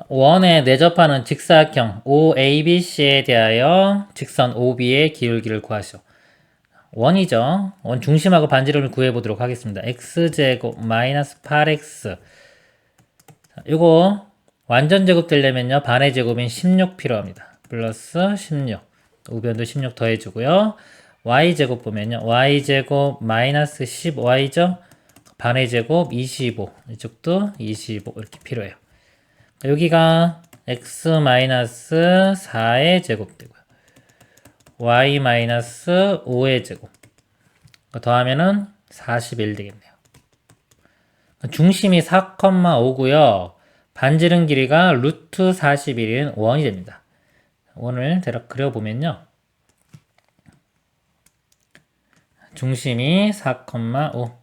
원에 내접하는 직사각형 OABC에 대하여 직선 OB의 기울기를 구하시오. 원이죠. 원 중심하고 반지름을 구해보도록 하겠습니다. x제곱 마이너스 8x. 이거 완전 제곱 되려면요. 반의 제곱인 16 필요합니다. 플러스 16. 우변도 16 더해주고요. y제곱 보면요. y제곱 마이너스 10y죠. 반의 제곱 25. 이쪽도 25 이렇게 필요해요. 여기가 x 마이너스 4의 제곱 되고요. y 마이너스 5의 제곱. 더하면은 41 되겠네요. 중심이 4,5고요. 반지름 길이가 루트 41인 원이 됩니다. 원을 대략 그려보면요. 중심이 4,5.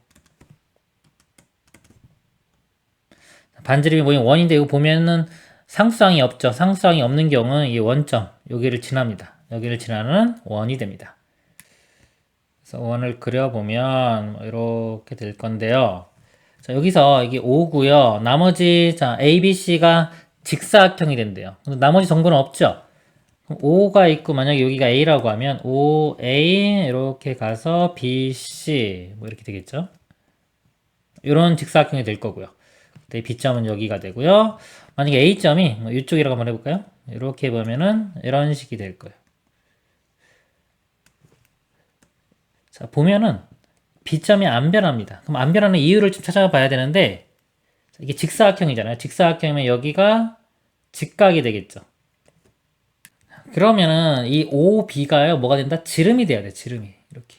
반지름이 모인 원인데 이거 보면은 상수항이 없죠. 상수항이 없는 경우는 이 원점 여기를 지납니다. 여기를 지나는 원이 됩니다. 그래서 원을 그려보면 이렇게 될 건데요. 자, 여기서 이게 5고요. 나머지 자 ABC가 직사각형이 된대요. 나머지 정보는 없죠. 그럼 5가 있고 만약에 여기가 A라고 하면 5A 이렇게 가서 BC 뭐 이렇게 되겠죠. 이런 직사각형이 될 거고요. B점은 여기가 되고요. 만약에 A점이 뭐 이쪽이라고 한번 해볼까요? 이렇게 보면은 이런 식이 될 거예요. 자, 보면은 B점이 안 변합니다. 그럼 안 변하는 이유를 좀 찾아봐야 되는데 이게 직사각형이잖아요. 직사각형이면 여기가 직각이 되겠죠. 그러면은 이 OB가요 뭐가 된다? 지름이 돼야 돼. 지름이 이렇게.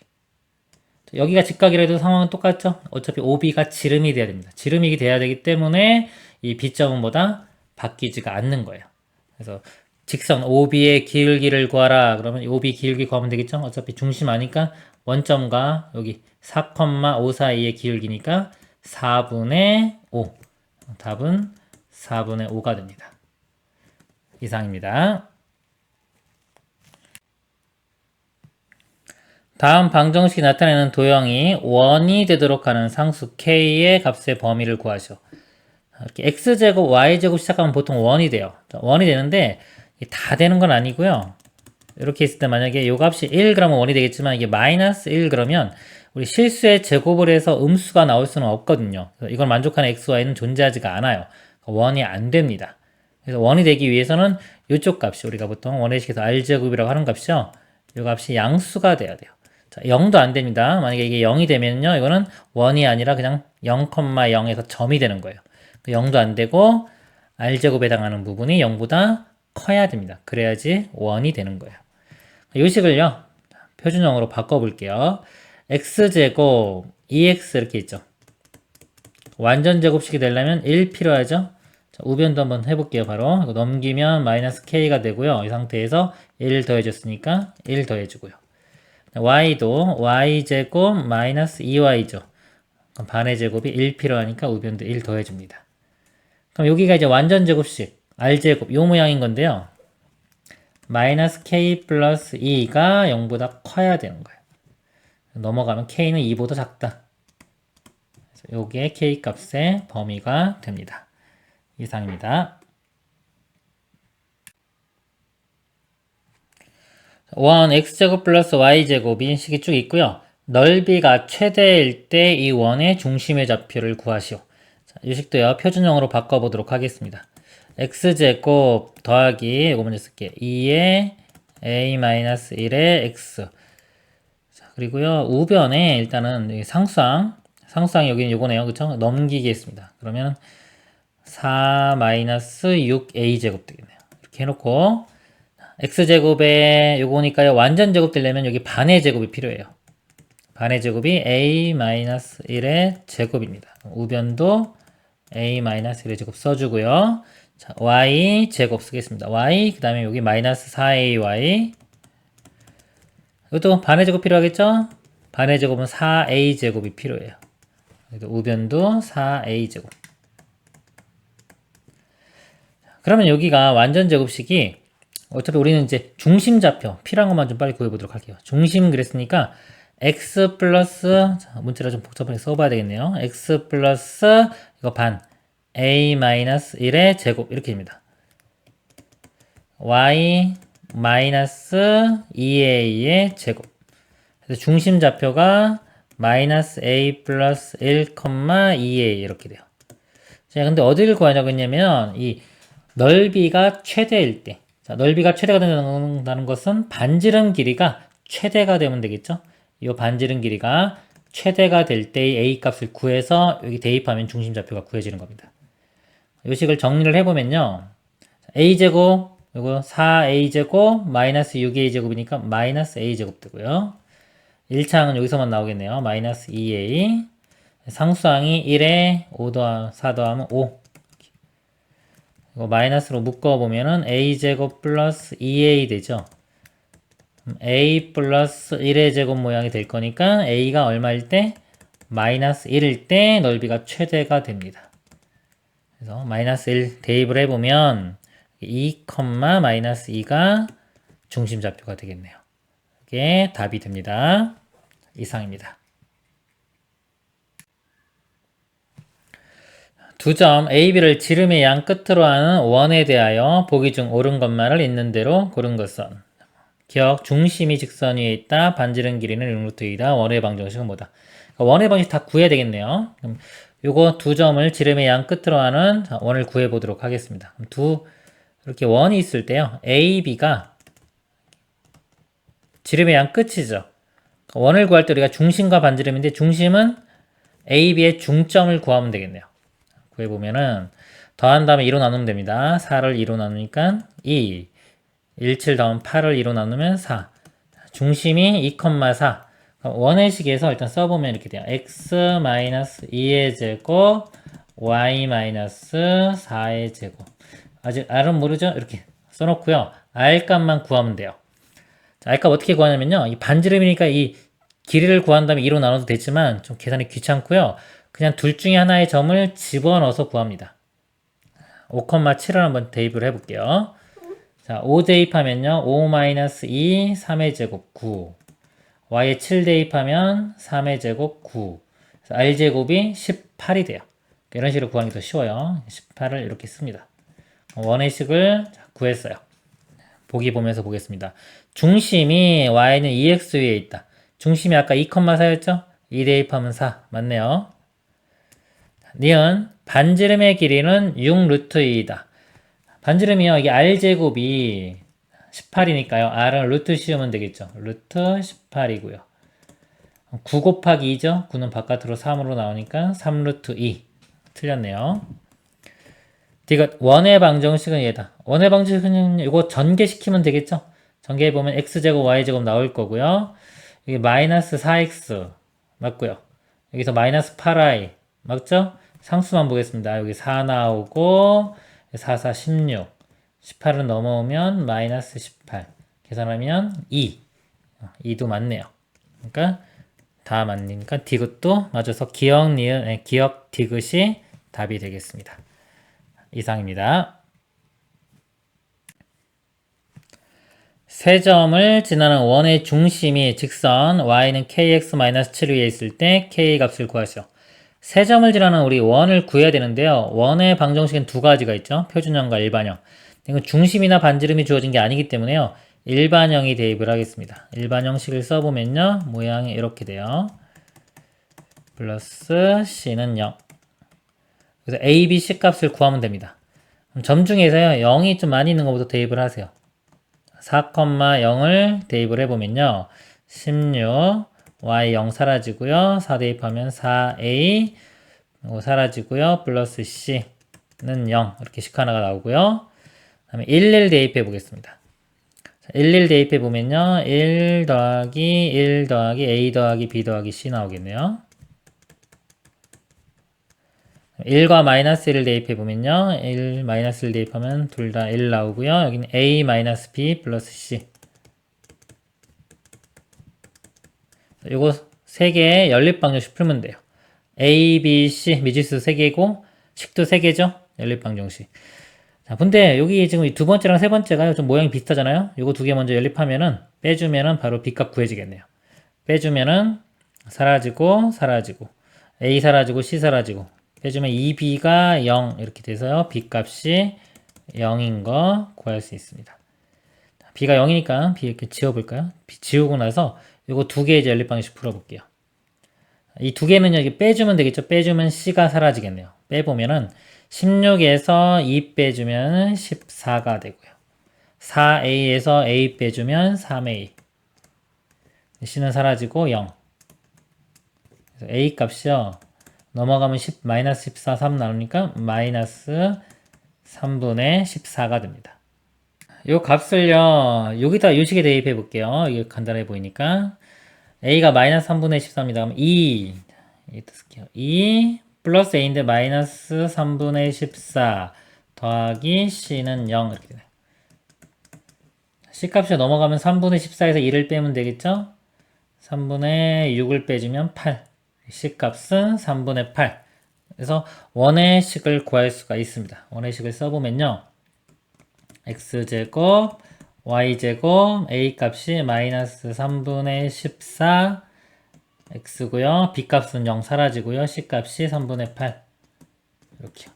여기가 직각이라도 상황은 똑같죠? 어차피 OB가 지름이 돼야 됩니다. 지름이 돼야 되기 때문에 이 B점은 뭐다? 바뀌지가 않는 거예요. 그래서 직선 OB의 기울기를 구하라. 그러면 OB 기울기 구하면 되겠죠? 어차피 중심 아니까 원점과 여기 4,5 사이의 기울기니까 4분의 5. 답은 4분의 5가 됩니다. 이상입니다. 다음 방정식이 나타내는 도형이 원이 되도록 하는 상수 k의 값의 범위를 구하시오. 이렇게 x제곱 y제곱 시작하면 보통 원이 돼요. 원이 되는데 다 되는 건 아니고요. 이렇게 있을 때 만약에 요 값이 1 그러면 원이 되겠지만 이게 마이너스 1 그러면 우리 실수의 제곱을 해서 음수가 나올 수는 없거든요. 이걸 만족하는 x, y는 존재하지가 않아요. 원이 안 됩니다. 그래서 원이 되기 위해서는 이쪽 값이 우리가 보통 원의식에서 r제곱이라고 하는 값이요. 이 값이 양수가 돼야 돼요. 자, 0도 안 됩니다. 만약에 이게 0이 되면요. 이거는 원이 아니라 그냥 0,0에서 점이 되는 거예요. 0도 안 되고 r제곱에 해당하는 부분이 0보다 커야 됩니다. 그래야지 원이 되는 거예요. 이 식을요. 표준형으로 바꿔볼게요. x제곱 2x 이렇게 있죠. 완전 제곱식이 되려면 1 필요하죠. 자, 우변도 한번 해볼게요. 바로 이거 넘기면 마이너스 k가 되고요. 이 상태에서 1 더해줬으니까 1 더해주고요. y도 y제곱 마이너스 2y죠. 그럼 반의 제곱이 1 필요하니까 우변도 1 더해줍니다. 그럼 여기가 이제 완전 제곱식 r제곱 요 모양인 건데요. 마이너스 k 플러스 2가 0보다 커야 되는 거예요. 넘어가면 k는 2보다 작다. 그래서 요게 k 값의 범위가 됩니다. 이상입니다. 원 x제곱 플러스 y제곱인 식이 쭉 있고요. 넓이가 최대일 때 이 원의 중심의 좌표를 구하시오. 자, 이 식도요. 표준형으로 바꿔보도록 하겠습니다. x제곱 더하기 이거 먼저 쓸게요. 2의 a-1의 x. 자, 그리고요. 우변에 일단은 상수항이 여기는 요거네요. 그쵸? 넘기겠습니다. 그러면 4-6a 제곱 되겠네요. 이렇게 해놓고 x제곱에 요거니까요. 완전 제곱 되려면 여기 반의 제곱이 필요해요. 반의 제곱이 a-1의 제곱입니다. 우변도 a-1의 제곱 써주고요. 자, y 제곱 쓰겠습니다. y 그 다음에 여기 마이너스 4ay 이것도 반의 제곱 필요하겠죠? 반의 제곱은 4a 제곱이 필요해요. 우변도 4a 제곱. 그러면 여기가 완전 제곱식이 어차피 우리는 이제 중심 좌표 필요한 것만 좀 빨리 구해보도록 할게요. 중심 그랬으니까 x 플러스 자, 문자를 좀 복잡하게 써봐야 되겠네요. x 플러스 이거 반 a 마이너스 1의 제곱 이렇게 됩니다. y 마이너스 2a의 제곱. 그래서 중심 좌표가 마이너스 a 플러스 1, 2a 이렇게 돼요. 자, 근데 어디를 구하냐고 했냐면 이 넓이가 최대일 때. 자, 넓이가 최대가 된다는 것은 반지름 길이가 최대가 되면 되겠죠? 이 반지름 길이가 최대가 될 때의 a 값을 구해서 여기 대입하면 중심 좌표가 구해지는 겁니다. 이 식을 정리를 해보면요. a제곱, 이거 4a제곱 마이너스 6a제곱이니까 마이너스 a제곱 되고요. 1차항은 여기서만 나오겠네요. 마이너스 2a. 상수항이 1에 4 더하면 5. 이거 마이너스로 묶어보면은 a제곱 플러스 2a 되죠. a 플러스 1의 제곱 모양이 될 거니까 a가 얼마일 때? 마이너스 1일 때 넓이가 최대가 됩니다. 그래서 마이너스 1 대입을 해보면 2, 마이너스 2가 중심 좌표가 되겠네요. 이게 답이 됩니다. 이상입니다. 2점 A, B를 지름의 양 끝으로 하는 원에 대하여 보기 중 옳은 것만을 있는 대로 고른 것은 기억, 중심이 직선 위에 있다. 반지름 길이는 6루트이다. 원의 방정식은 뭐다? 그러니까 원의 방식 다 구해야 되겠네요. 그럼 요거 2점을 지름의 양 끝으로 하는 원을 구해 보도록 하겠습니다. 이렇게 원이 있을 때요. A, B가 지름의 양 끝이죠. 원을 구할 때 우리가 중심과 반지름인데 중심은 A, B의 중점을 구하면 되겠네요. 구해보면은 더한 다음에 2로 나누면 됩니다. 4를 2로 나누니까 2, 17 더하면 8을 2로 나누면 4. 중심이 2,4. 원의 식에서 일단 써보면 이렇게 돼요. x-2의 제곱 y-4의 제곱. 아직 r은 모르죠? 이렇게 써놓고요. r 값만 구하면 돼요. 자, r 값 어떻게 구하냐면요. 이 반지름이니까 이 길이를 구한 다음에 2로 나눠도 되지만 좀 계산이 귀찮고요. 그냥 둘 중에 하나의 점을 집어넣어서 구합니다. 5,7을 한번 대입을 해볼게요. 자, 5 대입하면요. 5-2, 3의 제곱 9. y에 7 대입하면 3의 제곱 9. 그래서 r제곱이 18이 돼요. 이런 식으로 구하는 게 더 쉬워요. 18을 이렇게 씁니다. 원의 식을 구했어요. 보기 보면서 보겠습니다. 중심이 y는 2x 위에 있다. 중심이 아까 2,4였죠? 2 대입하면 4. 맞네요. 니은 반지름의 길이는 6루트이다. 반지름이요. 이게 r제곱이 18이니까요. r은 루트 씌우면 되겠죠. 루트 18이고요. 9 곱하기 2죠. 9는 바깥으로 3으로 나오니까 3루트 2. 틀렸네요. 이거 원의 방정식은 얘다. 원의 방정식은 이거 전개시키면 되겠죠. 전개해보면 x제곱 y제곱 나올 거고요. 여기 마이너스 4x 맞고요. 여기서 마이너스 8y 맞죠? 상수만 보겠습니다. 여기 4 나오고 4, 4, 16 18은 넘어오면 마이너스 18 계산하면 2 2도 맞네요. 그러니까 다 맞으니까 디귿도 맞아서 기억, 니은, 기억, 디귿이 답이 되겠습니다. 이상입니다. 세 점을 지나는 원의 중심이 직선 y는 kx-7 위에 있을 때 k 값을 구하시오. 세 점을 지나는 우리 원을 구해야 되는데요. 원의 방정식은 두 가지가 있죠. 표준형과 일반형. 이건 중심이나 반지름이 주어진 게 아니기 때문에요. 일반형이 대입을 하겠습니다. 일반형식을 써보면요. 모양이 이렇게 돼요. 플러스 c는 0. 그래서 a, b, c 값을 구하면 됩니다. 그럼 점 중에서요. 0이 좀 많이 있는 것부터 대입을 하세요. 4,0을 대입을 해보면요. 16 y 0 사라지고요. 4 대입하면 4a 사라지고요. 플러스 c는 0 이렇게 식 하나가 나오고요. 다음에 11 대입해 보겠습니다. 11 대입해 보면요. 1 더하기 1 더하기 a 더하기 b 더하기 c 나오겠네요. 1과 마이너스 1을 대입해 보면요. 1 마이너스 1 대입하면 둘 다 1 나오고요. 여기는 a 마이너스 b 플러스 c. 요거 세 개의 연립방정식 풀면 돼요. A, B, C 미지수 3개고 식도 3개죠. 연립방정식. 자, 근데 여기 지금 이 두 번째랑 세 번째가 좀 모양이 비슷하잖아요. 요거 두 개 먼저 연립하면은 빼주면은 바로 B값 구해지겠네요. 빼주면은 사라지고 사라지고 A 사라지고 C 사라지고 빼주면 2B가 0 이렇게 돼서요. B값이 0인 거 구할 수 있습니다. b가 0이니까 b 이렇게 지워볼까요? b 지우고 나서 요거 두 개의 연립 방식 풀어볼게요. 이 두 개는 여기 빼주면 되겠죠? 빼주면 c가 사라지겠네요. 빼보면은 16에서 2 빼주면 14가 되고요. 4a에서 a 빼주면 3a. c는 사라지고 0. 그래서 a 값이요. 넘어가면 14, 3 나오니까 마이너스 3분의 14가 됩니다. 요 값을요, 여기다 요식에 대입해 볼게요. 이게 간단해 보이니까. a가 마이너스 3분의 14입니다. 그럼 2 플러스 a인데 마이너스 3분의 14 더하기 c는 0 이렇게 돼요. c 값이 넘어가면 3분의 14에서 1을 빼면 되겠죠? 3분의 6을 빼주면 8. c 값은 3분의 8. 그래서 원의 식을 구할 수가 있습니다. 원의 식을 써보면요. x제곱, y제곱, a 값이 마이너스 3분의 14 x고요. b 값은 0 사라지고요. c 값이 3분의 8. 이렇게요.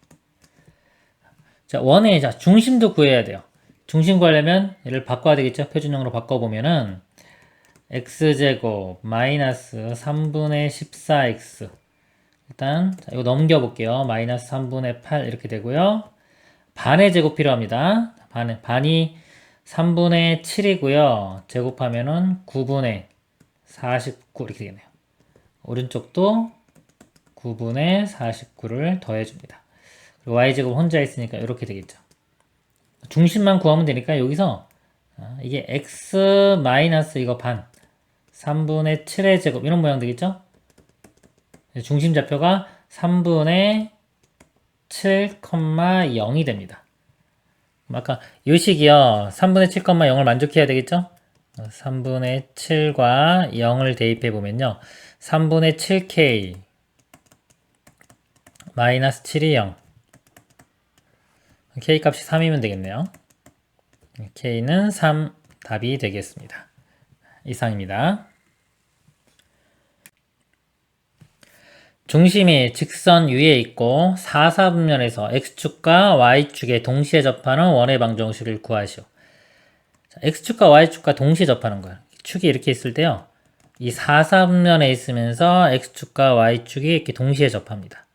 자, 원의 중심도 구해야 돼요. 중심 구하려면 얘를 바꿔야 되겠죠. 표준형으로 바꿔보면은 x제곱 마이너스 3분의 14x 일단 이거 넘겨볼게요. 마이너스 3분의 8 이렇게 되고요. 반의 제곱 필요합니다. 반이 3분의 7이고요. 제곱하면은 9분의 49 이렇게 되겠네요. 오른쪽도 9분의 49를 더해줍니다. 그리고 y제곱 혼자 있으니까 이렇게 되겠죠. 중심만 구하면 되니까 여기서 이게 x 마이너스 이거 반 3분의 7의 제곱 이런 모양 되겠죠? 중심 좌표가 3분의 7,0이 됩니다. 아까 요식이요 3분의 7,0을 만족해야 되겠죠? 3분의 7과 0을 대입해 보면요 3분의 7k 마이너스 7이 0 k 값이 3이면 되겠네요. k는 3 답이 되겠습니다. 이상입니다. 중심이 직선 위에 있고 4, 4분면에서 x축과 y축에 동시에 접하는 원의 방정식을 구하시오. 자, x축과 y축과 동시에 접하는 거예요. 축이 이렇게 있을 때요. 이 4, 4분면에 있으면서 x축과 y축이 이렇게 동시에 접합니다.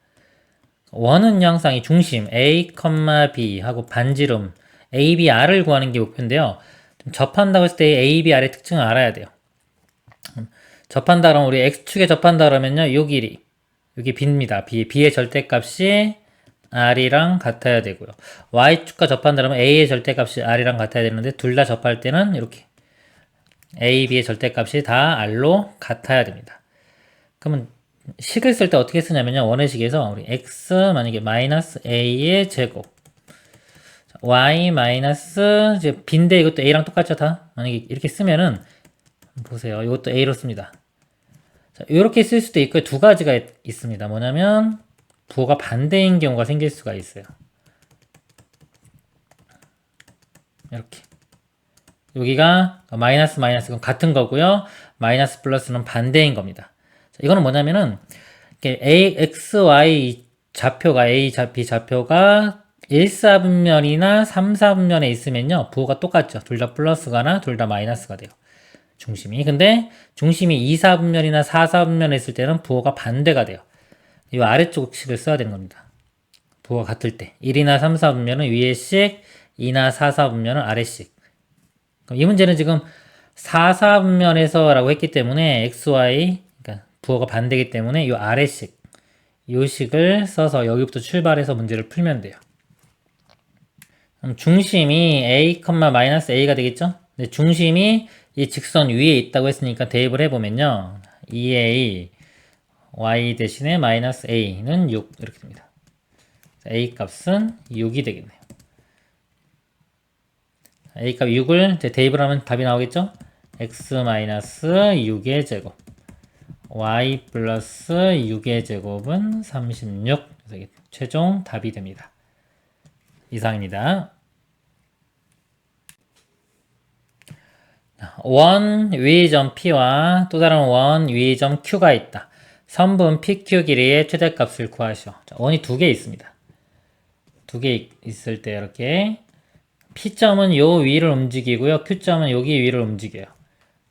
원은 항상 이 중심 a, b 하고 반지름 a, b, r을 구하는 게 목표인데요. 접한다고 했을 때 a, b, r의 특징을 알아야 돼요. 접한다 그러면 우리 x축에 접한다 그러면요. 요 길이 여기 b입니다. b의 절대값이 r이랑 같아야 되고요. y축과 접한다 그러면 a의 절대값이 r이랑 같아야 되는데 둘 다 접할 때는 이렇게 a, b의 절대값이 다 r로 같아야 됩니다. 그러면 식을 쓸 때 어떻게 쓰냐면요. 원의 식에서 우리 x 만약에 마이너스 a의 제곱 y 마이너스 이제 b인데 이것도 a랑 똑같죠 다? 만약에 이렇게 쓰면은 보세요. 이것도 a로 씁니다. 자, 이렇게 쓸 수도 있고요. 두 가지가 있습니다. 뭐냐면 부호가 반대인 경우가 생길 수가 있어요. 이렇게 여기가 마이너스 마이너스는 같은 거고요. 마이너스 플러스는 반대인 겁니다. 자, 이거는 뭐냐면은 a, x, y 좌표가 a, b 좌표가 1, 4분면이나 3, 4분면에 있으면요. 부호가 똑같죠. 둘 다 플러스가나 둘 다 마이너스가 돼요. 중심이. 근데 중심이 2, 4분면이나 4, 4분면에 있을 때는 부호가 반대가 돼요. 이 아래쪽 식을 써야 되는 겁니다. 부호가 같을 때. 1이나 3, 4분면은 위에 식, 2나 4, 4분면은 아래 식. 그럼 이 문제는 지금 4, 4분면에서 라고 했기 때문에 xy, 그러니까 부호가 반대이기 때문에 이 아래 식, 이 식을 써서 여기부터 출발해서 문제를 풀면 돼요. 그럼 중심이 a, -a가 되겠죠? 근데 중심이 이 직선 위에 있다고 했으니까 대입을 해보면요. 2a, y 대신에 마이너스 a는 6 이렇게 됩니다. a 값은 6이 되겠네요. a 값 6을 대입을 하면 답이 나오겠죠? x 마이너스 6의 제곱 y 플러스 6의 제곱은 36 그래서 이게 최종 답이 됩니다. 이상입니다. 원 위의 점 P와 또 다른 원 위의 점 Q가 있다. 선분 PQ 길이의 최대값을 구하시오. 자, 원이 두 개 있습니다. 두 개 있을 때 이렇게 P점은 요 위를 움직이고요. Q점은 여기 위를 움직여요.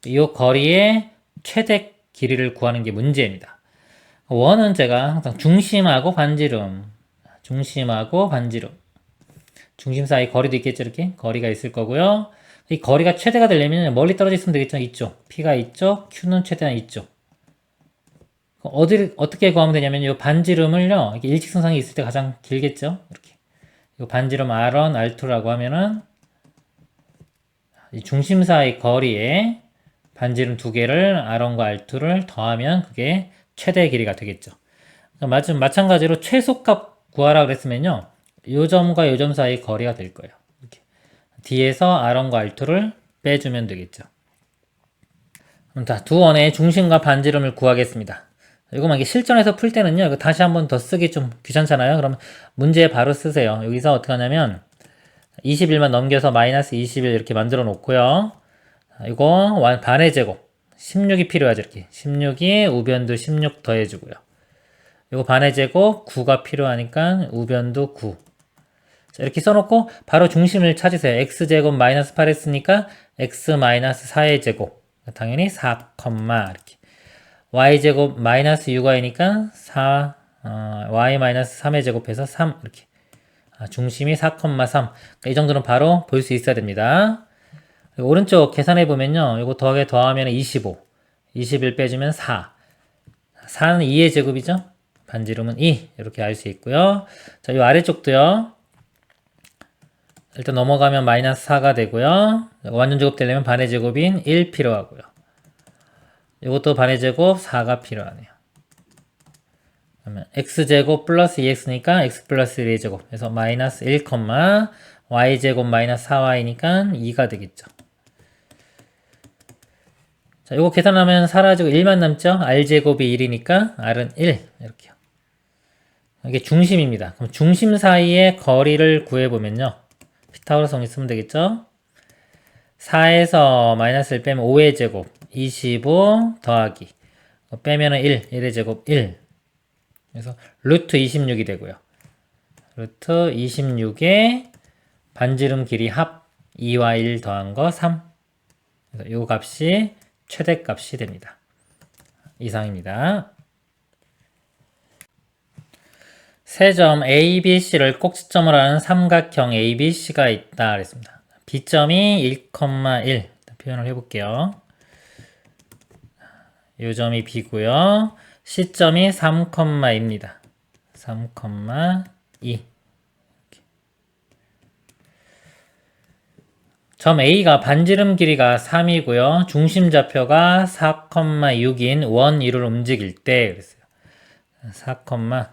이 거리의 최대 길이를 구하는 게 문제입니다. 원은 제가 항상 중심하고 반지름, 중심하고 반지름, 중심 사이 거리도 있겠죠. 이렇게 거리가 있을 거고요. 이 거리가 최대가 되려면 멀리 떨어져 있으면 되겠죠. 이쪽, P가 이쪽, Q는 최대한 이쪽. 어떻게 구하면 되냐면 이 반지름을요, 이렇게 일직선상이 있을 때 가장 길겠죠. 이렇게 이 반지름 R1, R2라고 하면은 이 중심 사이 거리에 반지름 두 개를 R1과 R2를 더하면 그게 최대 길이가 되겠죠. 마찬가지로 최소값 구하라 그랬으면요, 요 점과 요 점 사이 거리가 될 거예요. 이렇게 D에서 R1과 R2를 빼주면 되겠죠. 그럼 두 원의 중심과 반지름을 구하겠습니다. 이거 만약에 실전에서 풀 때는요, 이거 다시 한번 더 쓰기 좀 귀찮잖아요. 그럼 문제 바로 쓰세요. 여기서 어떻게 하냐면 21만 넘겨서 마이너스 21 이렇게 만들어 놓고요. 이거 반의 제곱 16이 필요하죠. 이렇게 16이 우변도 16 더해주고요. 이거 반의 제곱 9가 필요하니까 우변도 9. 자, 이렇게 써놓고 바로 중심을 찾으세요. x제곱 마이너스 8 했으니까 x 마이너스 4의 제곱 당연히 4, 이렇게 y제곱 마이너스 6y니까 4 y 마이너스 3의 제곱해서 3 이렇게 중심이 4,3 그러니까 이 정도는 바로 볼 수 있어야 됩니다. 오른쪽 계산해 보면요, 이거 더하면 25 21 빼주면 4 4는 2의 제곱이죠. 반지름은 2 이렇게 알 수 있고요. 자, 이 아래쪽도요, 일단 넘어가면 마이너스 4가 되고요. 완전 제곱 되려면 반의 제곱인 1 필요하고요. 이것도 반의 제곱 4가 필요하네요. 그러면 x제곱 플러스 2x니까 x 플러스 1의 제곱. 그래서 마이너스 1, y제곱 마이너스 4y니까 2가 되겠죠. 자, 이거 계산하면 사라지고 1만 남죠? r제곱이 1이니까 r은 1. 이렇게요. 이게 중심입니다. 그럼 중심 사이의 거리를 구해보면요, 피타고라스 정리 쓰면 되겠죠? 4에서 마이너스 1 빼면 5의 제곱 25 더하기 빼면은 1의 제곱 1. 그래서 루트 26이 되고요. 루트 26에 반지름 길이 합 2와 1 더한 거 3. 그래서 이 값이 최대값이 됩니다. 이상입니다. 세 점 A, B, C를 꼭지점으로 하는 삼각형 A, B, C가 있다 그랬습니다. B점이 1,1 표현을 해볼게요. 이 점이 B고요. C점이 3,2입니다. 3,2. 점 A가 반지름 길이가 3이고요. 중심 좌표가 4,6인 원 위를 움직일 때 그랬어요. 4,6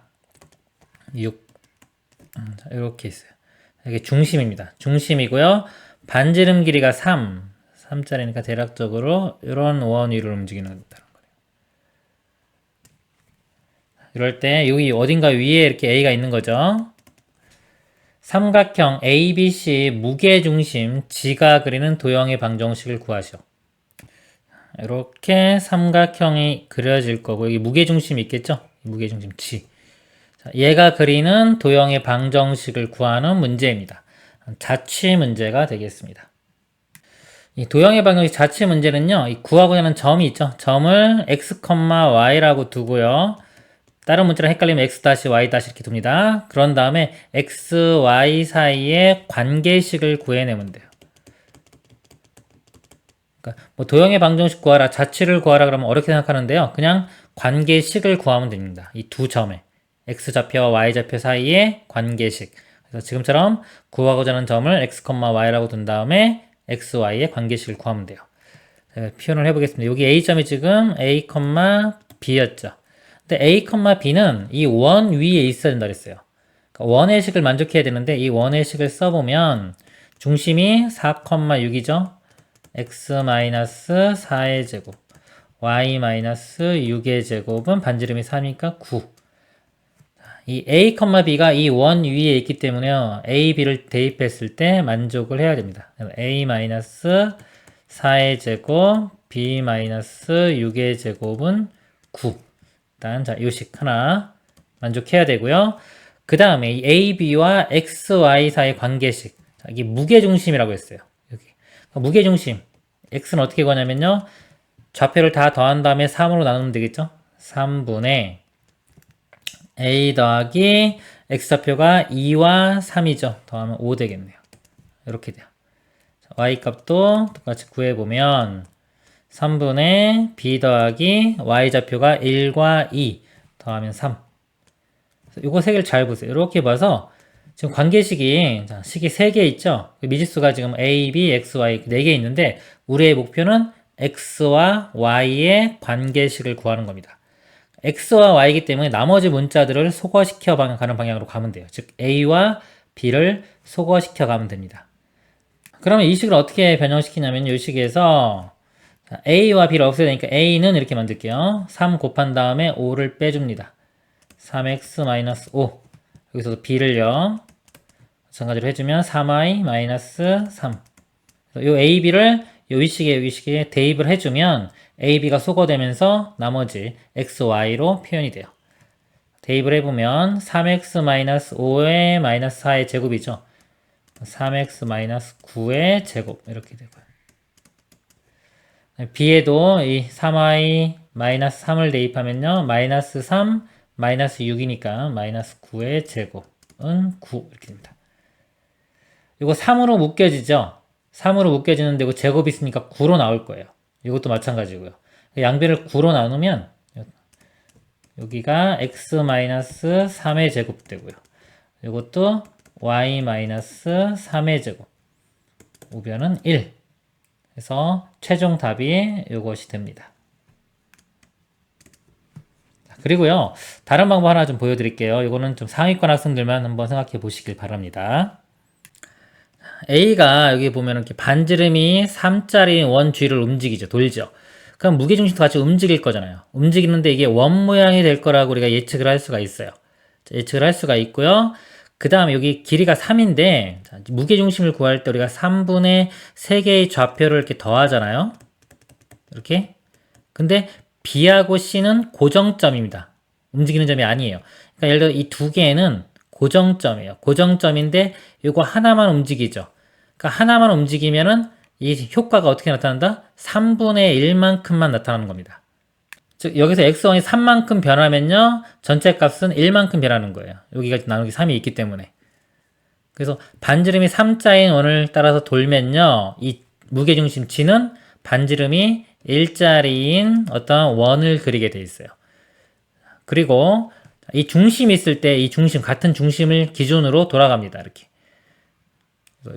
이렇게 있어요. 이게 중심입니다. 중심이고요. 반지름 길이가 3짜리니까 대략적으로 이런 원 위를 움직이는 거예요. 이럴 때 여기 어딘가 위에 이렇게 A가 있는 거죠. 삼각형 ABC 무게중심 G가 그리는 도형의 방정식을 구하시오. 이렇게 삼각형이 그려질 거고 여기 무게중심이 있겠죠? 무게중심 G. 자, 얘가 그리는 도형의 방정식을 구하는 문제입니다. 자취 문제가 되겠습니다. 이 도형의 방정식 자취 문제는요, 이 구하고자 하는 점이 있죠. 점을 x, y라고 두고요. 다른 문자랑 헷갈리면 x 다시 y 다시 이렇게 둡니다. 그런 다음에 x, y 사이의 관계식을 구해내면 돼요. 그러니까 뭐 도형의 방정식 구하라, 자취를 구하라 그러면 어렵게 생각하는데요. 그냥 관계식을 구하면 됩니다. 이 두 점에 x 좌표와 y 좌표 사이의 관계식. 그래서 지금처럼 구하고자 하는 점을 x, y라고 둔 다음에 x, y의 관계식을 구하면 돼요. 표현을 해보겠습니다. 여기 a점이 지금 a, b였죠. 근데 A, B는 이 원 위에 있어야 된다 그랬어요. 그러니까 원의 식을 만족해야 되는데 이 원의 식을 써보면 중심이 4,6이죠. x-4의 제곱 y-6의 제곱은 반지름이 3이니까 9. 이 A, B가 이 원 위에 있기 때문에요. A, B를 대입했을 때 만족을 해야 됩니다. A-4의 제곱 B-6의 제곱은 9. 일단 자, 요식 하나 만족해야 되고요. 그 다음에 이 A, B와 X, Y 사이 관계식. 자, 이게 무게중심이라고 했어요. 여기. 무게중심. x는 어떻게 구하냐면요. 좌표를 다 더한 다음에 3으로 나누면 되겠죠? 3분의 a 더하기 x좌표가 2와 3이죠. 더하면 5 되겠네요. 이렇게 돼요. y 값도 똑같이 구해보면 3분의 b 더하기 y좌표가 1과 2 더하면 3. 이거 세 개를 잘 보세요. 이렇게 봐서 지금 관계식이 식이 3개 있죠. 미지수가 지금 a, b, x, y 4개 있는데 우리의 목표는 x와 y의 관계식을 구하는 겁니다. x와 y이기 때문에 나머지 문자들을 소거시켜 가는 방향으로 가면 돼요. 즉 a와 b를 소거시켜 가면 됩니다. 그러면 이 식을 어떻게 변형시키냐면 이 식에서 a와 b를 없애야 되니까 a는 이렇게 만들게요. 3 곱한 다음에 5를 빼줍니다. 3x-5 여기서도 b를요 마찬가지로 해주면 3y-3 요 a, b를 요 위식에 대입을 해주면 a, b가 소거되면서 나머지 x, y로 표현이 돼요. 대입을 해보면 3x-5의 마이너스 4의 제곱이죠. 3x-9의 제곱 이렇게 되고요. b에도 이 3y-3을 대입하면요 마이너스 3, 마이너스 6이니까 마이너스 9의 제곱은 9 이렇게 됩니다. 이거 3으로 묶여지죠? 3으로 묶여지는데 이거 제곱이 있으니까 9로 나올 거예요. 이것도 마찬가지고요. 양변을 9로 나누면 여기가 x-3의 제곱 되고요. 이것도 y-3의 제곱. 우변은 1. 그래서 최종 답이 이것이 됩니다. 그리고요, 다른 방법 하나 좀 보여드릴게요. 이거는 좀 상위권 학생들만 한번 생각해 보시길 바랍니다. A가 여기 보면 이렇게 반지름이 3짜리 원 주위를 움직이죠. 돌죠. 그럼 무게중심도 같이 움직일 거잖아요. 움직이는데 이게 원 모양이 될 거라고 우리가 예측을 할 수가 있어요. 예측을 할 수가 있고요. 그 다음에 여기 길이가 3인데 무게중심을 구할 때 우리가 3분의 3개의 좌표를 이렇게 더하잖아요. 이렇게. 근데 B하고 C는 고정점입니다. 움직이는 점이 아니에요. 그러니까 예를 들어 이 두 개는 고정점이에요. 고정점인데 이거 하나만 움직이죠. 그러니까 하나만 움직이면은 이 효과가 어떻게 나타난다? 3분의 1만큼만 나타나는 겁니다. 즉 여기서 x1이 3만큼 변하면요 전체 값은 1만큼 변하는 거예요. 여기가 나누기 3이 있기 때문에. 그래서 반지름이 3자인 원을 따라서 돌면요 이 무게중심 G는 반지름이 1짜리인 어떤 원을 그리게 돼 있어요. 그리고 이 중심이 있을 때 이 중심 같은 중심을 기준으로 돌아갑니다. 이렇게.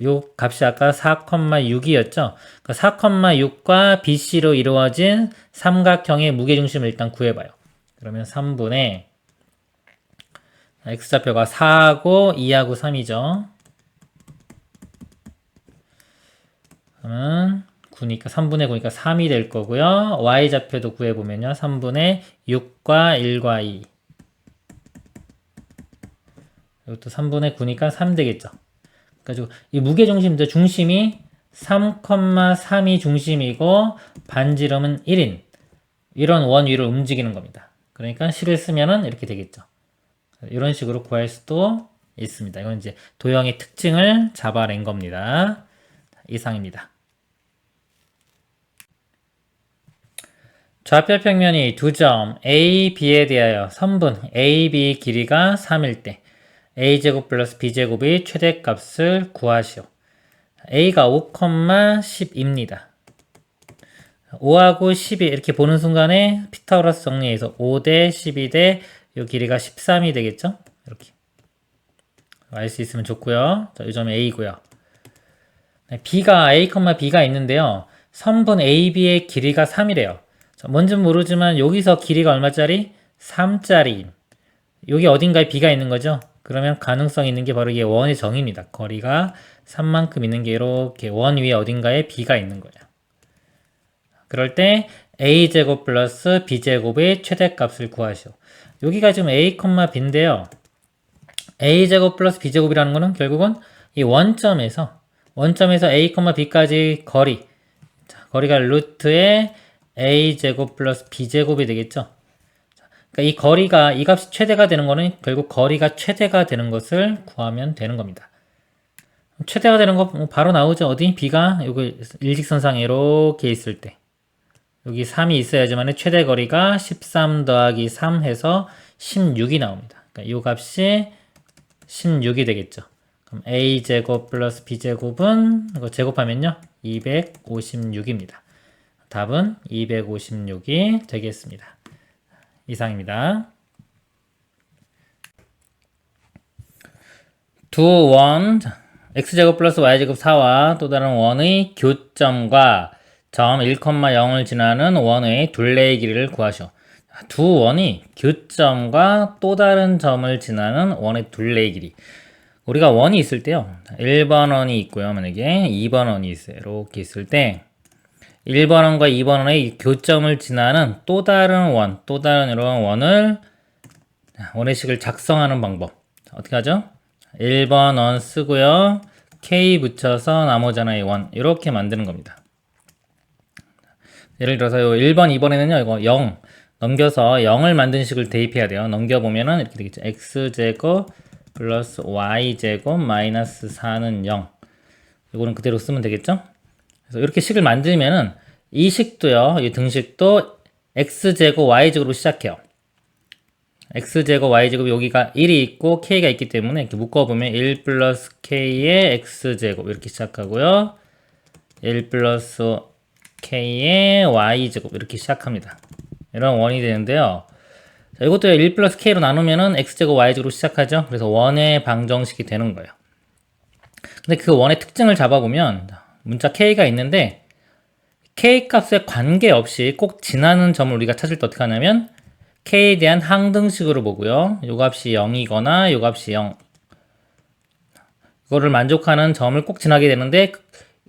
요 값이 아까 4,6이었죠. 4,6과 BC로 이루어진 삼각형의 무게중심을 일단 구해봐요. 그러면 3분의 x좌표가 4하고 2하고 3이죠. 그러면 9니까 3분의 9니까 3이 될 거고요. y좌표도 구해보면요. 3분의 6과 1과 2 이것도 3분의 9니까 3 되겠죠. 그러니까 이 무게중심도 중심이 3,3이 중심이고 반지름은 1인 이런 원 위를 움직이는 겁니다. 그러니까 실을 쓰면은 이렇게 되겠죠. 이런 식으로 구할 수도 있습니다. 이건 이제 도형의 특징을 잡아낸 겁니다. 이상입니다. 좌표 평면이 두 점 A, B에 대하여 선분 A, B 길이가 3일 때 a제곱 플러스 b제곱의 최대값을 구하시오. a가 5,10입니다. 5하고 12 이렇게 보는 순간에 피타고라스 정리해서 5대 12대 이 길이가 13이 되겠죠? 이렇게 알 수 있으면 좋고요. 자, 이 점이 a고요. b가 a, b가 있는데요. 선분 AB의 길이가 3이래요. 뭔지는 모르지만 여기서 길이가 얼마짜리? 3짜리. 여기 어딘가에 b가 있는 거죠? 그러면 가능성 있는 게 바로 이게 원의 정의입니다. 거리가 3만큼 있는 게 이렇게 원 위에 어딘가에 b가 있는 거예요. 그럴 때 a제곱 플러스 b제곱의 최대값을 구하시오. 여기가 지금 a, b인데요. a제곱 플러스 b제곱이라는 거는 결국은 이 원점에서 a, b까지 거리가 루트의 a제곱 플러스 b제곱이 되겠죠. 그러니까 이 값이 최대가 되는 거는 결국 거리가 최대가 되는 것을 구하면 되는 겁니다. 최대가 되는 거 바로 나오죠. 어디? b가 요거 일직선상 이렇게 있을 때 여기 3이 있어야지만 최대 거리가 13 더하기 3 해서 16이 나옵니다. 그러니까 이 값이 16이 되겠죠. 그럼 a제곱 플러스 b제곱은 이거 제곱하면요 256입니다. 답은 256이 되겠습니다. 이상입니다. 두 원, x제곱 플러스 y제곱 4와 또 다른 원의 교점과 점 1,0을 지나는 원의 둘레의 길이를 구하시오. 두 원이 교점과 또 다른 점을 지나는 원의 둘레의 길이. 우리가 원이 있을 때요. 1번 원이 있고요. 만약에 2번 원이 있어요. 이렇게 있을 때 1번 원과 2번 원의 교점을 지나는 또 다른 원, 또 다른 이런 원을 원의 식을 작성하는 방법. 어떻게 하죠? 1번 원 쓰고요. K 붙여서 나머지 하나의 원 이렇게 만드는 겁니다. 예를 들어서 요 1번, 2번에는요. 이거 0 넘겨서 0을 만든 식을 대입해야 돼요. 넘겨보면은 이렇게 되겠죠. x제곱 플러스 y제곱 마이너스 4는 0. 이거는 그대로 쓰면 되겠죠? 그래서 이렇게 식을 만들면은 이 식도요. 이 등식도 x제곱 y제곱으로 시작해요. x제곱 y제곱 여기가 1이 있고 k가 있기 때문에 이렇게 묶어보면 1 플러스 k의 x제곱 이렇게 시작하고요. 1 플러스 k의 y제곱 이렇게 시작합니다. 이런 원이 되는데요. 자, 이것도 1 플러스 k로 나누면은 x제곱 y제곱으로 시작하죠. 그래서 원의 방정식이 되는 거예요. 근데 그 원의 특징을 잡아보면 문자 k가 있는데 k 값에 관계없이 꼭 지나는 점을 우리가 찾을 때 어떻게 하냐면 k에 대한 항등식으로 보고요. 요 값이 0이거나 요 값이 0. 이거를 만족하는 점을 꼭 지나게 되는데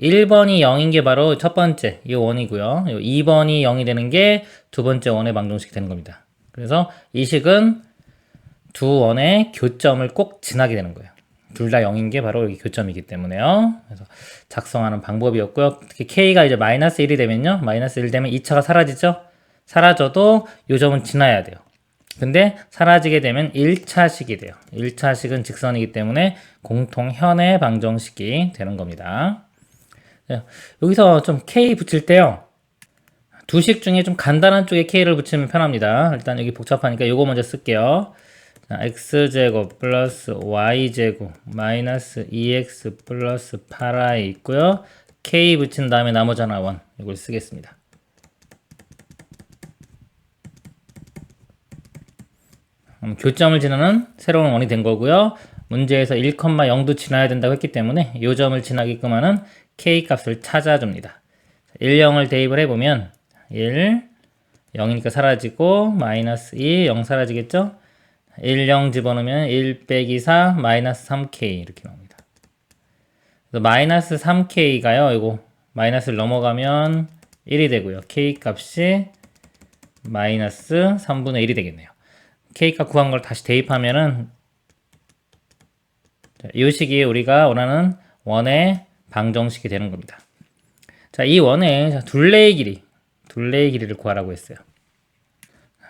1번이 0인 게 바로 첫 번째 이 원이고요. 2번이 0이 되는 게 두 번째 원의 방정식이 되는 겁니다. 그래서 이 식은 두 원의 교점을 꼭 지나게 되는 거예요. 둘 다 0인 게 바로 여기 교점이기 때문에요. 그래서 작성하는 방법이었고요. 특히 k가 이제 마이너스 1이 되면요. 마이너스 1 되면 2차가 사라지죠. 사라져도 요 점은 지나야 돼요. 근데 사라지게 되면 1차식이 돼요. 1차식은 직선이기 때문에 공통현의 방정식이 되는 겁니다. 여기서 좀 k 붙일 때요. 두 식 중에 좀 간단한 쪽에 k를 붙이면 편합니다. 일단 여기 복잡하니까 요거 먼저 쓸게요. x제곱 플러스 y제곱 마이너스 2x 플러스 8y 있고요. k 붙인 다음에 나머지 하나 원 이걸 쓰겠습니다. 교점을 지나는 새로운 원이 된 거고요. 문제에서 1,0도 지나야 된다고 했기 때문에 이 점을 지나게끔 하는 k 값을 찾아줍니다. 1, 0을 대입을 해보면 1, 0이니까 사라지고 마이너스 2, 0 사라지겠죠? 1, 0 집어넣으면 1 빼기 4, 마이너스 3k 이렇게 나옵니다. 그래서 마이너스 3k가요. 이거 마이너스를 넘어가면 1이 되고요. k 값이 마이너스 3분의 1이 되겠네요. k값 구한 걸 다시 대입하면은 이 식이 우리가 원하는 원의 방정식이 되는 겁니다. 자, 이 원의 둘레의 길이를 구하라고 했어요.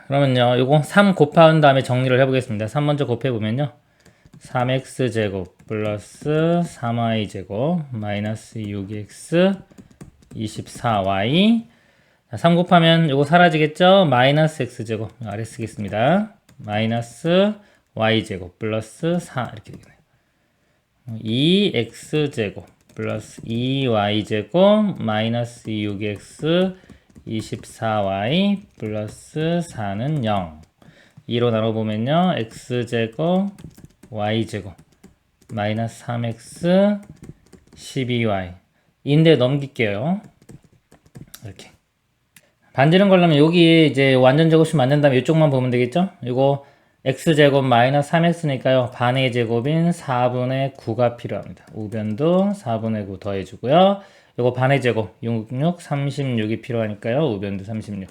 그러면요, 요거 3 곱한 다음에 정리를 해보겠습니다. 3 먼저 곱해보면요, 3x제곱 플러스 3y제곱 마이너스 6x 24y 3 곱하면 요거 사라지겠죠? 마이너스 x제곱 아래 쓰겠습니다. 마이너스 y제곱 플러스 4 이렇게 되겠네요. 2x제곱 플러스 2y제곱 마이너스 6x 24y 플러스 4는 0. 2로 나눠보면요. x제곱 y제곱 마이너스 3x 12y 인데 넘길게요. 이렇게 반지름 걸려면 여기 이제 완전 제곱식 만든 다음에 이쪽만 보면 되겠죠? 이거 x제곱 마이너스 3x니까요. 반의 제곱인 4분의 9가 필요합니다. 우변도 4분의 9 더해주고요. 이거 반의 제곱 66, 36이 필요하니까요. 우변도 36.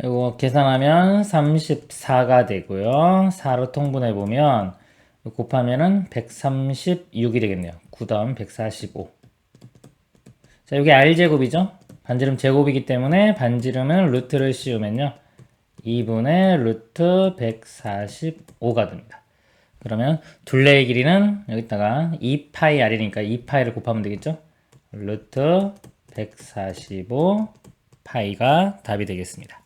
이거 계산하면 34가 되고요. 4로 통분해보면 곱하면은 136이 되겠네요. 9 다음 145. 자, 여기 r제곱이죠? 반지름 제곱이기 때문에 반지름은 루트를 씌우면요. 2분의 루트 145가 됩니다. 그러면 둘레의 길이는 여기다가 2파이 r이니까 2파이를 곱하면 되겠죠? 루트 145 파이가 답이 되겠습니다.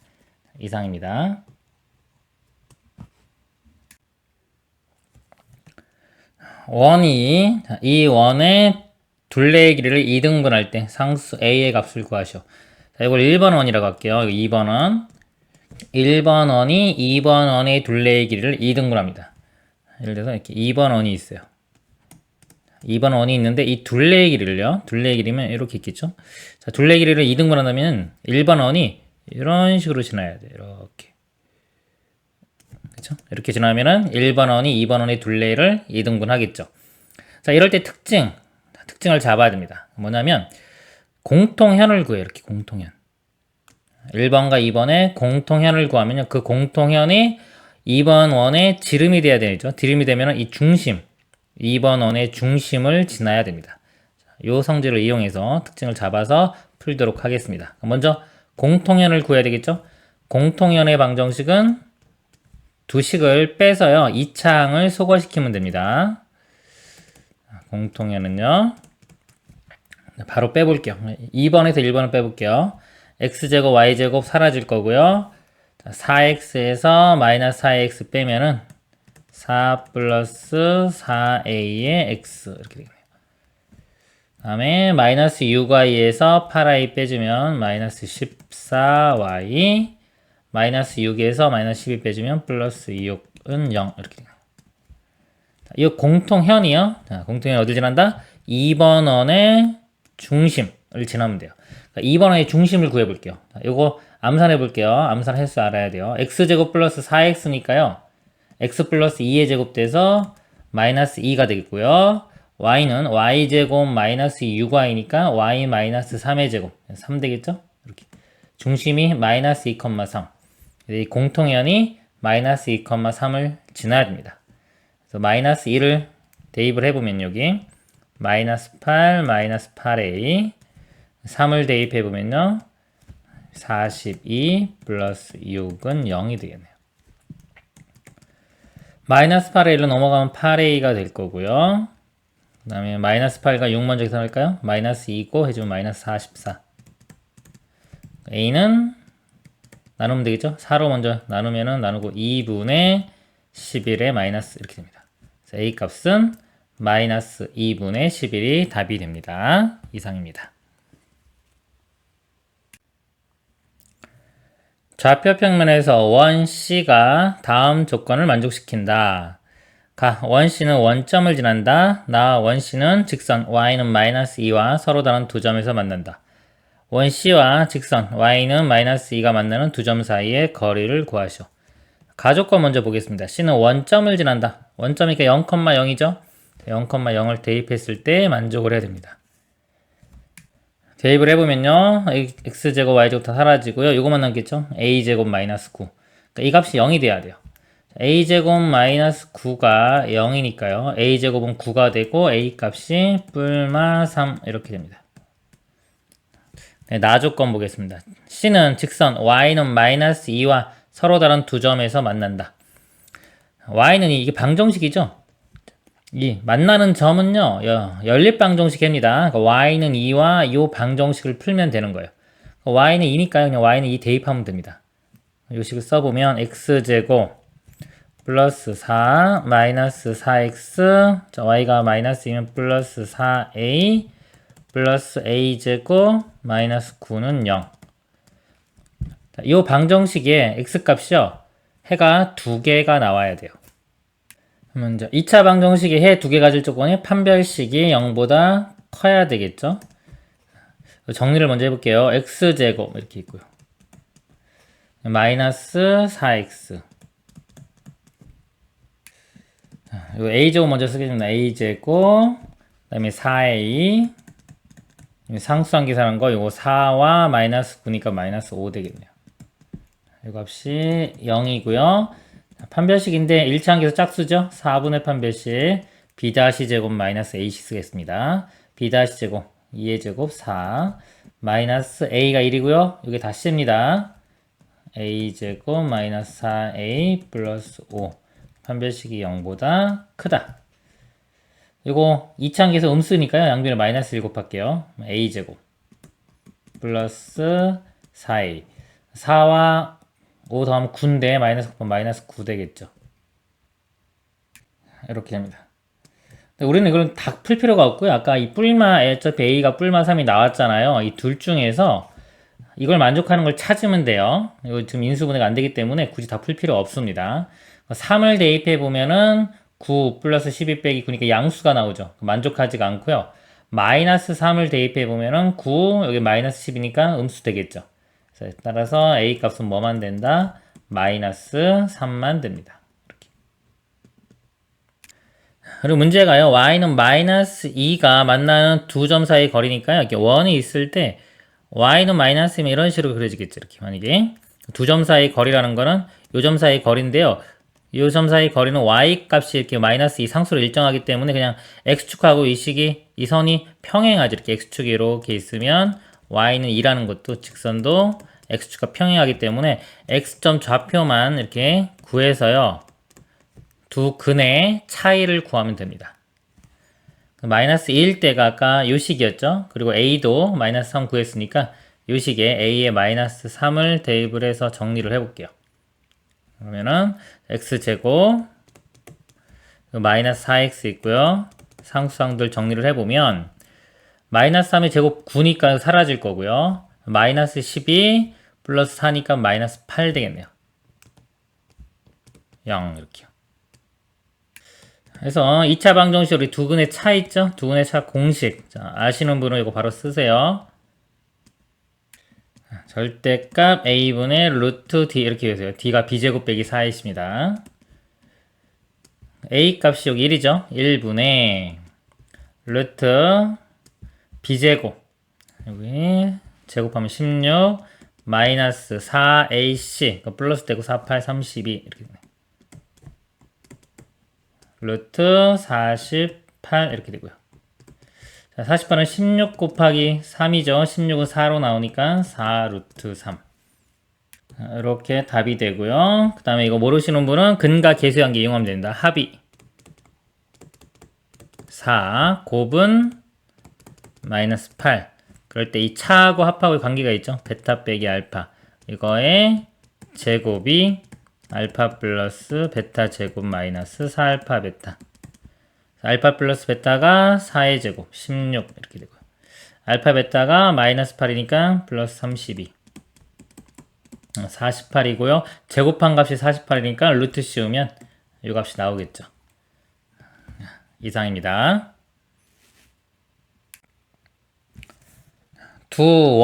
이상입니다. 원이 이 원의 둘레의 길이를 2등분할 때 상수 a의 값을 구하시오. 자, 이걸 1번 원이라고 할게요. 2번 원. 1번 원이 2번 원의 둘레의 길이를 2등분합니다. 예를 들어서 이렇게 2번 원이 있어요. 2번 원이 있는데 이 둘레의 길이를요. 둘레의 길이면 이렇게 있겠죠. 자, 둘레의 길이를 2등분한다면 1번 원이 이런 식으로 지나야 돼요. 이렇게. 그렇죠? 이렇게 지나면은 1번 원이 2번 원의 둘레를 2등분 하겠죠. 자, 이럴 때 특징을 잡아야 됩니다. 뭐냐면 공통현을 구해요. 이렇게 공통현. 1번과 2번의 공통현을 구하면요. 그 공통현이 2번 원의 지름이 돼야 되죠. 지름이 되면은 이 중심, 2번 원의 중심을 지나야 됩니다. 이 성질을 이용해서 특징을 잡아서 풀도록 하겠습니다. 먼저 공통현을 구해야 되겠죠. 공통현의 방정식은 두 식을 빼서요. 2차항을 소거시키면 됩니다. 공통현은요. 바로 빼볼게요. 2번에서 1번을 빼볼게요. x제곱 y제곱 사라질 거고요. 4x에서 마이너스 4x 빼면은 4 플러스 4a의 x 이렇게 되겠네요. 다음에 마이너스 6y에서 8y 빼주면 마이너스 14y, 마이너스 6에서 마이너스 12 빼주면 플러스 6은 0 이렇게 되네요. 이 공통현이요. 자, 공통현 어딜 지난다? 2번 원의 중심을 지나면 돼요. 그러니까 2번 원의 중심을 구해볼게요. 이거 암산해 볼게요. 암산할 수 알아야 돼요. x제곱 플러스 4x니까요. x 플러스 2의 제곱 돼서 마이너스 2가 되겠고요. y는 y제곱 마이너스 6y니까 y 마이너스 3의 제곱 3 되겠죠? 이렇게 중심이 마이너스 2,3. 이 공통현이 마이너스 2,3을 지나야 됩니다. 그래서 마이너스 2를 대입을 해보면 여기 마이너스 8, 마이너스 8a 3을 대입해보면요. 42 플러스 6은 0이 되겠네요. 마이너스 8에 1로 넘어가면 8a가 될 거고요. 그 다음에 마이너스 8과 6 먼저 계산할까요? 마이너스 2고 해주면 마이너스 44. a는 나누면 되겠죠? 4로 먼저 나누면은 나누고 2분의 11의 마이너스 이렇게 됩니다. 그래서 a 값은 마이너스 2분의 11이 답이 됩니다. 이상입니다. 좌표 평면에서 원 C가 다음 조건을 만족시킨다. 원 C는 원점을 지난다. 원 C는 직선 y는 마이너스 2와 서로 다른 두 점에서 만난다. 원 C와 직선 y는 마이너스 2가 만나는 두 점 사이의 거리를 구하시오. 가조건 먼저 보겠습니다. C는 원점을 지난다. 원점이니까 0,0이죠. 0,0을 대입했을 때 만족을 해야 됩니다. 대입을 해보면요. x제곱 y제곱 다 사라지고요. 요거만 남겠죠. a제곱 마이너스 9. 그러니까 이 값이 0이 돼야 돼요. a제곱 마이너스 9가 0이니까요. a제곱은 9가 되고 a 값이 뿔마 3 이렇게 됩니다. 네, 나조건 보겠습니다. C는 직선 y는 마이너스 2와 서로 다른 두 점에서 만난다. y는 이게 방정식이죠. 이 만나는 점은요 연립방정식입니다. 그러니까 y는 2와 이 방정식을 풀면 되는 거예요. y는 2니까요. 그냥 y는 2 대입하면 됩니다. 이 식을 써보면 x제곱 플러스 4 마이너스 4x 자, y가 마이너스 2면 플러스 4a 플러스 a제곱 마이너스 9는 0. 이 방정식의 x값이요 해가 2개가 나와야 돼요. 먼저 2차 방정식의 해 2개 가질 조건이 판별식이 0보다 커야 되겠죠. 정리를 먼저 해볼게요. x제곱 이렇게 있고요. 마이너스 4x 이거 a제곱 먼저 쓰겠습니다. a제곱 그 다음에 4a 상수항 계산한 거 이거 4와 마이너스 9니까 마이너스 5 되겠네요. 이 값이 0이고요. 판별식인데 1차항에서 짝수죠. 4분의 판별식 b-제곱 마이너스 ac 쓰겠습니다. b-제곱 2의 제곱 4 마이너스 a가 1이고요. 이게 다 c입니다. a제곱 마이너스 4a 플러스 5 판별식이 0보다 크다. 이거 이차항계에서 음수니까요. 양변을 마이너스 1 곱할게요. a제곱 플러스 4a 4와 5 더하면 9인데 마이너스 곱하면 마이너스 9 되겠죠. 이렇게 됩니다. 우리는 이걸 다 풀 필요가 없고요. 아까 이 뿔마 어차피 a가 뿔마 3이 나왔잖아요. 이 둘 중에서 이걸 만족하는 걸 찾으면 돼요. 이거 지금 인수분해가 안 되기 때문에 굳이 다 풀 필요 없습니다. 3을 대입해 보면은 9 플러스 12 빼기 9니까 양수가 나오죠. 만족하지가 않고요. 마이너스 3을 대입해 보면은 9 여기 마이너스 10이니까 음수 되겠죠. 그래서 따라서 a 값은 뭐만 된다? 마이너스 3만 됩니다. 이렇게. 그리고 문제가요. y는 마이너스 2가 만나는 두 점 사이 거리니까요. 이렇게 원이 있을 때 y는 마이너스면 이런 식으로 그려지겠죠. 이렇게 만약에 두 점 사이 거리라는 거는 요 점 사이 거리인데요. 요 점 사이 거리는 y 값이 이렇게 마이너스 2 상수로 일정하기 때문에 그냥 x축하고 이 선이 평행하죠. 이렇게 x축이 이렇게 있으면 y는 2라는 것도 직선도 x축과 평행하기 때문에 x점 좌표만 이렇게 구해서요. 두 근의 차이를 구하면 됩니다. 마이너스 2일 때가 아까 요 식이었죠. 그리고 a도 마이너스 3 구했으니까 요 식에 a에 마이너스 3을 대입을 해서 정리를 해볼게요. 그러면은 x제곱 마이너스 4x 있고요. 상수항들 정리를 해보면 마이너스 3의 제곱 9니까 사라질 거고요. 마이너스 12 플러스 4니까 마이너스 8 되겠네요. 0 이렇게요. 그래서 2차 방정식 우리 두 근의 차 있죠? 두 근의 차 공식. 자, 아시는 분은 이거 바로 쓰세요. 절대값 a분의 루트 d 이렇게 되세요. d가 b제곱 빼기 4이십니다. a 값이 여기 1이죠? 1분의 루트 b제곱 여기 제곱하면 16 마이너스 4ac 플러스 되고 48, 32 이렇게 되네. 루트 48 이렇게 되고요. 자, 48은 16 곱하기 3이죠. 16은 4로 나오니까 4 루트 3 이렇게 답이 되고요. 그 다음에 이거 모르시는 분은 근과 계수관계 이용하면 됩니다. 합이 4 곱은 마이너스 8 그럴 때 이 차하고 합하고의 관계가 있죠. 베타 빼기 알파 이거의 제곱이 알파 플러스 베타 제곱 마이너스 4알파 베타 알파 플러스 베타가 4의 제곱 16 이렇게 되고요. 알파 베타가 마이너스 8이니까 플러스 32 48이고요. 제곱한 값이 48이니까 루트 씌우면 이 값이 나오겠죠. 이상입니다. 두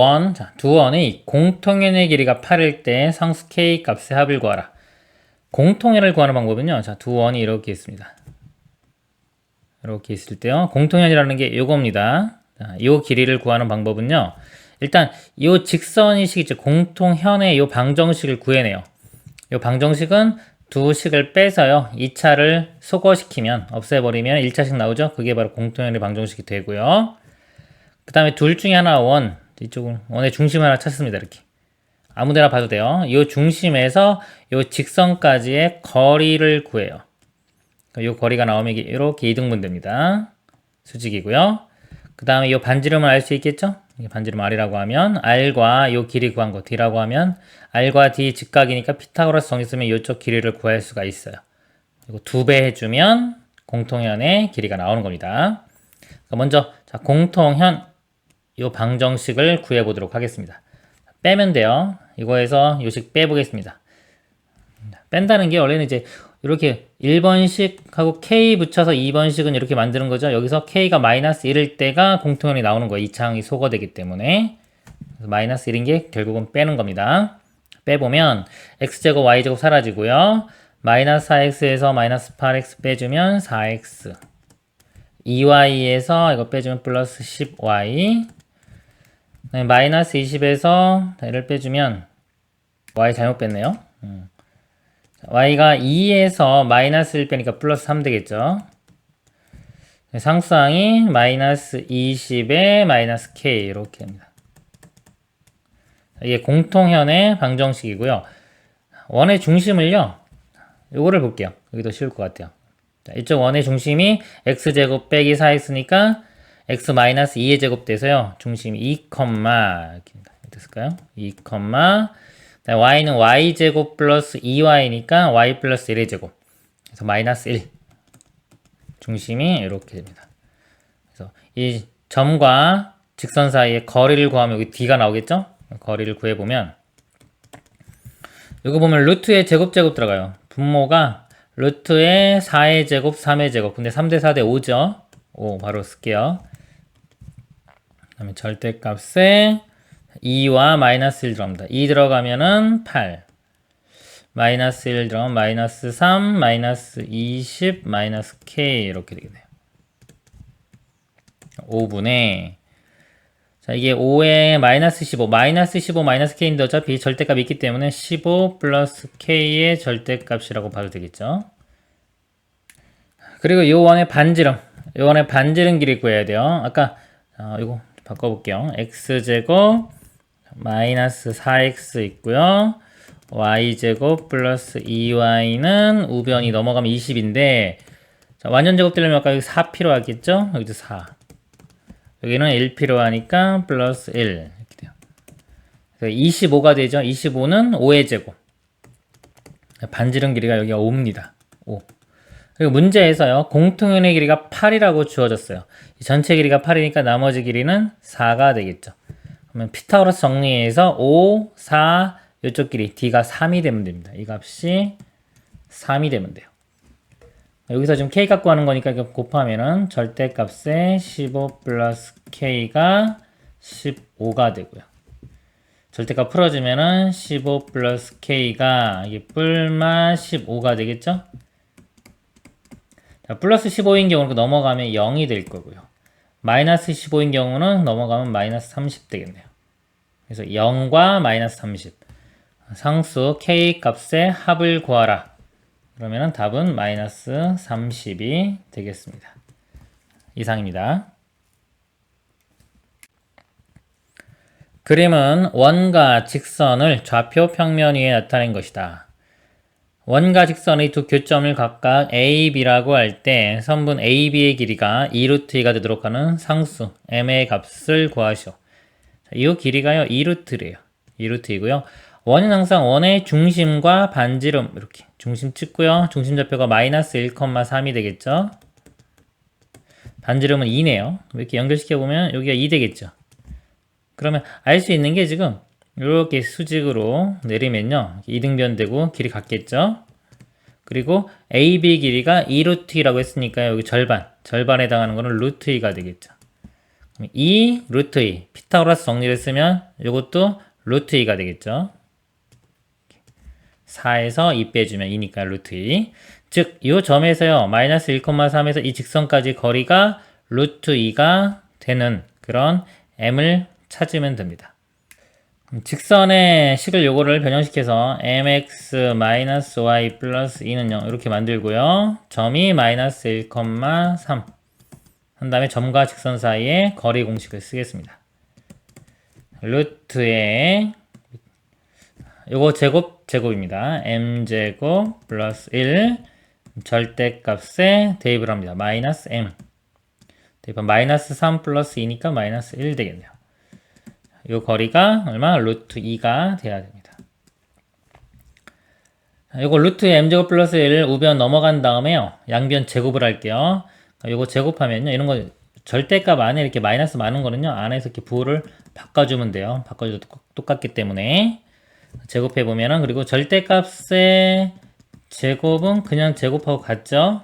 원의 공통연의 길이가 8일 때 상수 k 값의 합을 구하라. 공통연을 구하는 방법은요. 자, 두 원이 이렇게 있습니다. 이렇게 있을 때요. 공통연이라는 게 요겁니다. 자, 요 길이를 구하는 방법은요. 일단 요 직선이식이죠. 공통현의 요 방정식을 구해내요. 요 방정식은 두 식을 빼서요. 2차를 소거시키면 없애버리면 1차식 나오죠. 그게 바로 공통연의 방정식이 되고요. 그 다음에 둘 중에 하나 원 이쪽은 원의 중심 하나 찾습니다. 이렇게 아무데나 봐도 돼요. 이 중심에서 이 직선까지의 거리를 구해요. 이 거리가 나오면 이렇게 이등분 됩니다. 수직이고요. 그 다음에 이 반지름을 알 수 있겠죠? 반지름 r이라고 하면 r과 이 길이 구한 거 d라고 하면 r과 d 직각이니까 피타고라스 정리 쓰면 이쪽 길이를 구할 수가 있어요. 그리고 2배 해주면 공통현의 길이가 나오는 겁니다. 먼저 자, 공통현 이 방정식을 구해 보도록 하겠습니다. 빼면 돼요. 이거에서 요식 빼보겠습니다. 뺀다는 게 원래는 이제 이렇게 1번식하고 k 붙여서 2번식은 이렇게 만드는 거죠. 여기서 k가 마이너스 1일 때가 공통연이 나오는 거예요. 2차항이 소거되기 때문에. 마이너스 1인 게 결국은 빼는 겁니다. 빼보면 x제곱 y제곱 사라지고요. 마이너스 4x에서 마이너스 8x 빼주면 4x 2y에서 이거 빼주면 플러스 10y 마이너스 20에서 얘를 빼주면 y 잘못 뺐네요. y가 2에서 마이너스 1 빼니까 플러스 3 되겠죠. 상수항이 마이너스 20에 마이너스 k 이렇게 됩니다. 이게 공통현의 방정식이고요. 원의 중심을요. 요거를 볼게요. 여기도 쉬울 것 같아요. 자, 이쪽 원의 중심이 x제곱 빼기 4x니까 x 마이너스 2의 제곱 돼서요. 중심이 2, 이렇게 됐을까요? 2, y는 y제곱 플러스 2y니까 y 플러스 1의 제곱. 그래서 마이너스 1. 중심이 이렇게 됩니다. 그래서 이 점과 직선 사이의 거리를 구하면 여기 d가 나오겠죠? 거리를 구해보면 이거 보면 루트에 제곱 들어가요. 분모가 루트에 4의 제곱, 3의 제곱. 근데 3대 4대 5죠? 5 바로 쓸게요. 그 다음에 절대값에 2와 마이너스 1 들어갑니다. 2 들어가면은 8. 마이너스 1 들어가면 마이너스 3, 마이너스 20, 마이너스 k 이렇게 되겠네요. 5분의 자, 이게 5에 마이너스 15, 마이너스 k인데 어차피 절대값이 있기 때문에 15 플러스 k의 절대값이라고 봐도 되겠죠. 그리고 요 원의 반지름, 요 원의 반지름 길이 구해야 돼요. 아까 이거 바꿔볼게요. x제곱 마이너스 4x 있고요. y제곱 플러스 2y는 우변이 넘어가면 20인데 자, 완전 제곱 되려면 아까 여기 4 필요하겠죠? 여기도 4. 여기는 1 필요하니까 플러스 1 이렇게 돼요. 그래서 25가 되죠. 25는 5의 제곱. 반지름 길이가 여기가 5입니다. 5. 그리고 문제에서요. 공통연의 길이가 8이라고 주어졌어요. 이 전체 길이가 8이니까 나머지 길이는 4가 되겠죠. 그러면 피타고라스 정리해서 5, 4 이쪽 길이 d가 3이 되면 됩니다. 이 값이 3이 되면 돼요. 여기서 지금 k 갖고 하는 거니까 이거 곱하면은 절대값에 15 플러스 k가 15가 되고요. 절대값 풀어주면은 15 플러스 k가 이게 뿔마 15가 되겠죠? 자, 플러스 15인 경우는 넘어가면 0이 될 거고요. 마이너스 15인 경우는 넘어가면 마이너스 30 되겠네요. 그래서 0과 마이너스 30. 상수 k 값의 합을 구하라. 그러면 답은 마이너스 30이 되겠습니다. 이상입니다. 그림은 원과 직선을 좌표 평면 위에 나타낸 것이다. 원과 직선의 두 교점을 각각 A, B라고 할 때 선분 A, B의 길이가 2루트2가 되도록 하는 상수 m의 값을 구하시오. 이 길이가요 2루트래요. 2루트이고요. 원은 항상 원의 중심과 반지름 이렇게 중심 찍고요. 중심 좌표가 마이너스 1,3이 되겠죠. 반지름은 2네요. 이렇게 연결시켜보면 여기가 2 되겠죠. 그러면 알 수 있는 게 지금 이렇게 수직으로 내리면요. 이등변 되고 길이 같겠죠. 그리고 AB 길이가 2루트2라고 했으니까 여기 절반에 해당하는 거는 루트 2가 되겠죠. 2 루트 2 피타고라스 정리를 쓰면 이것도 루트 2가 되겠죠. 4에서 2 빼주면 2니까 루트 2. 즉, 이 점에서요, 마이너스 1,3에서 이 직선까지 거리가 루트 2가 되는 그런 m을 찾으면 됩니다. 직선의 식을 요거를 변형시켜서 mx-y 플러스 2는 0 이렇게 만들고요. 점이 마이너스 1,3 한 다음에 점과 직선 사이에 거리 공식을 쓰겠습니다. 루트에 요거 제곱입니다. m제곱 플러스 1 절대값에 대입을 합니다. 마이너스 m 대입하면 마이너스 3 플러스 2니까 마이너스 1 되겠네요. 요 거리가 얼마? 루트 2가 돼야 됩니다. 요거 루트 m제곱 플러스 1 우변 넘어간 다음에요. 양변 제곱을 할게요. 요거 제곱하면요. 이런 거 절대값 안에 이렇게 마이너스 많은 거는요. 안에서 이렇게 부호를 바꿔주면 돼요. 바꿔줘도 똑같기 때문에. 제곱해보면은, 그리고 절대값의 제곱은 그냥 제곱하고 같죠?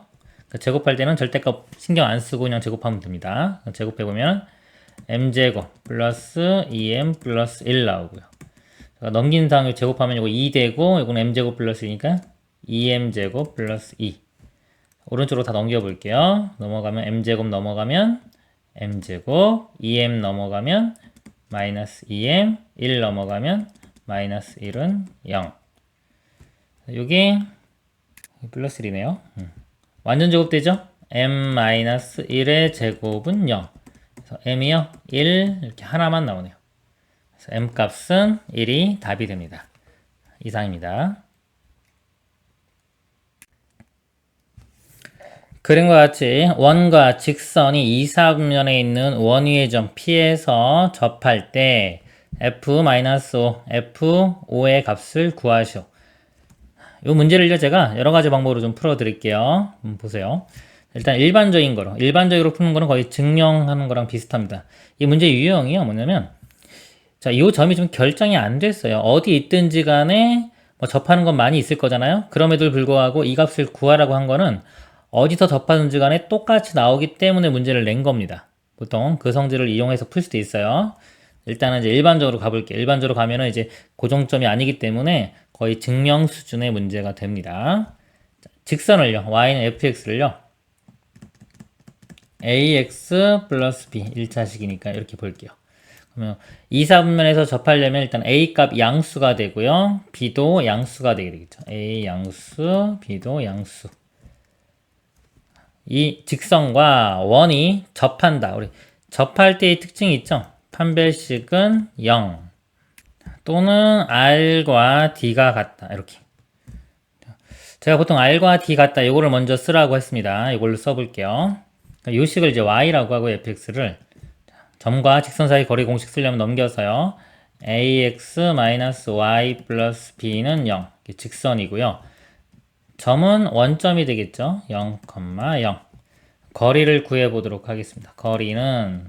제곱할 때는 절대값 신경 안 쓰고 그냥 제곱하면 됩니다. 제곱해보면, m제곱 플러스 2m 플러스 1 나오고요. 넘기는 다음에 제곱하면 이거 2 되고, 이건 m제곱 플러스 2니까 2m제곱 플러스 2. 오른쪽으로 다 넘겨볼게요. 넘어가면 m제곱 넘어가면 m제곱, 2m 넘어가면 마이너스 2m, 1 넘어가면 마이너스 1은 0. 여기 플러스 1이네요. 완전 제곱되죠? m-1의 제곱은 0. 그래서 m이요 1 이렇게 하나만 나오네요. 그래서 m 값은 1이 답이 됩니다. 이상입니다. 그림과 같이 원과 직선이 2, 4분면에 있는 원위의 점 P에서 접할 때 F-O, F5의 값을 구하시오. 이 문제를요, 제가 여러 가지 방법으로 좀 풀어 드릴게요. 보세요. 일단 일반적으로 푸는 거는 거의 증명하는 거랑 비슷합니다. 이 문제 유형이요, 뭐냐면, 자, 이 점이 좀 결정이 안 됐어요. 어디 있든지 간에 뭐 접하는 건 많이 있을 거잖아요. 그럼에도 불구하고 이 값을 구하라고 한 거는 어디서 접하든지 간에 똑같이 나오기 때문에 문제를 낸 겁니다. 보통 그 성질을 이용해서 풀 수도 있어요. 일단은 이제 일반적으로 가볼게요. 일반적으로 가면은 이제 고정점이 아니기 때문에 거의 증명 수준의 문제가 됩니다. 직선을요, y는 fx를요, ax 플러스 b 1차식이니까 이렇게 볼게요. 그러면 2, 4분면에서 접하려면 일단 a 값 양수가 되고요, b도 양수가 되게 되겠죠. a 양수, b도 양수. 이 직선과 원이 접한다. 우리 접할 때의 특징이 있죠. 판별식은 0 또는 r과 d가 같다. 이렇게. 제가 보통 r과 d 같다. 이거를 먼저 쓰라고 했습니다. 이걸로 써볼게요. 이 식을 이제 y라고 하고 fx를 점과 직선 사이 거리 공식 쓰려면 넘겨서요. ax-y 플러스 b는 0. 직선이고요. 점은 원점이 되겠죠. 0, 0. 거리를 구해보도록 하겠습니다. 거리는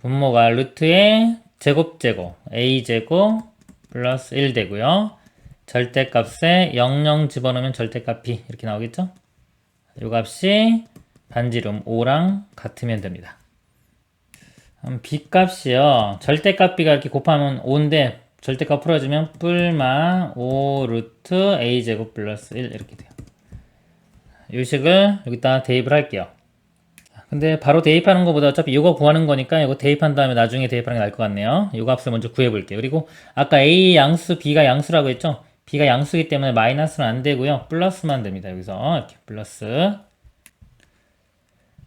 분모가 루트의 제곱 a제곱 플러스 1 되고요. 절대값에 00 집어넣으면 절대값 b 이렇게 나오겠죠. 이 값이 반지름 5랑 같으면 됩니다. b 값이요. 절대값 b가 이렇게 곱하면 5인데 절대값 풀어주면 뿔마 5 루트 a제곱 플러스 1 이렇게 돼요. 이 식을 여기다 대입을 할게요. 근데 바로 대입하는 것보다 어차피 이거 구하는 거니까 이거 대입한 다음에 나중에 대입하는 게 나을 것 같네요. 이 값을 먼저 구해볼게요. 그리고 아까 a 양수, b가 양수라고 했죠? b가 양수이기 때문에 마이너스는 안 되고요. 플러스만 됩니다. 여기서 이렇게 플러스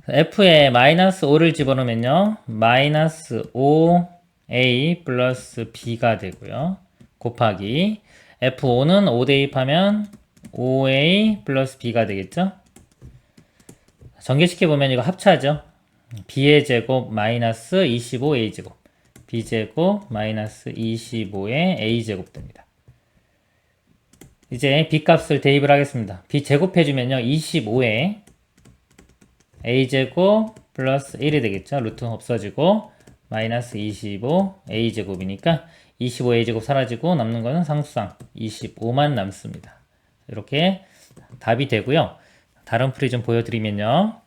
f에 마이너스 5를 집어넣으면요. 마이너스 5a 플러스 b가 되고요. 곱하기 f5는 5 대입하면 5a 플러스 b가 되겠죠? 전개시켜보면 이거 합차죠. b의 제곱 마이너스 25a 제곱 b제곱 마이너스 25의 a제곱 됩니다. 이제 b값을 대입을 하겠습니다. b 제곱해주면요. 25에 a제곱 플러스 1이 되겠죠. 루트 없어지고 마이너스 25 a제곱이니까 25a제곱 사라지고 남는 거는 상수상 25만 남습니다. 이렇게 답이 되고요. 다른 풀이 좀 보여드리면요.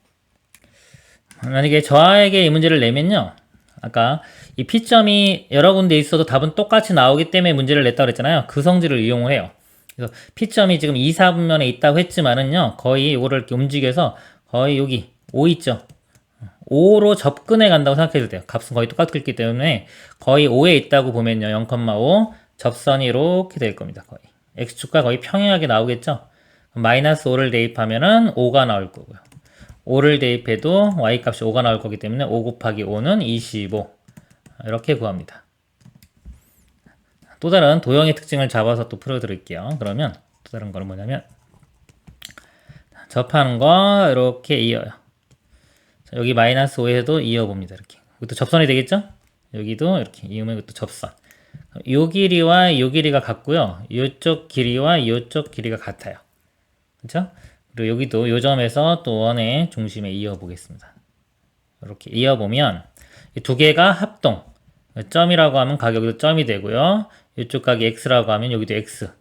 만약에 저에게 이 문제를 내면요. 아까 이 P점이 여러 군데 있어도 답은 똑같이 나오기 때문에 문제를 냈다고 그랬잖아요. 그 성질을 이용을 해요. 그래서 P점이 지금 2, 4분면에 있다고 했지만은요. 거의 이거를 이렇게 움직여서 거의 여기 5 있죠. 5로 접근해 간다고 생각해도 돼요. 값은 거의 똑같기 때문에 거의 5에 있다고 보면요. 0,5 접선이 이렇게 될 겁니다. 거의. X축과 거의 평행하게 나오겠죠. 마이너스 5를 대입하면은 5가 나올 거고요. 5를 대입해도 y값이 5가 나올 거기 때문에 5 곱하기 5는 25 이렇게 구합니다. 또 다른 도형의 특징을 잡아서 또 풀어드릴게요. 그러면 또 다른 거는 뭐냐면 접하는 거 이렇게 이어요. 자, 여기 마이너스 5에도 이어봅니다. 이렇게. 이것도 접선이 되겠죠? 여기도 이렇게 이으면 이것도 접선. 요 길이와 요 길이가 같고요. 요쪽 길이와 요쪽 길이가 같아요. 그렇죠? 그리고 여기도 요 점에서 또 원의 중심에 이어 보겠습니다. 이렇게 이어 보면 이 두 개가 합동. 점이라고 하면 가격도 점이 되고요. 이쪽 각이 x라고 하면 여기도 x.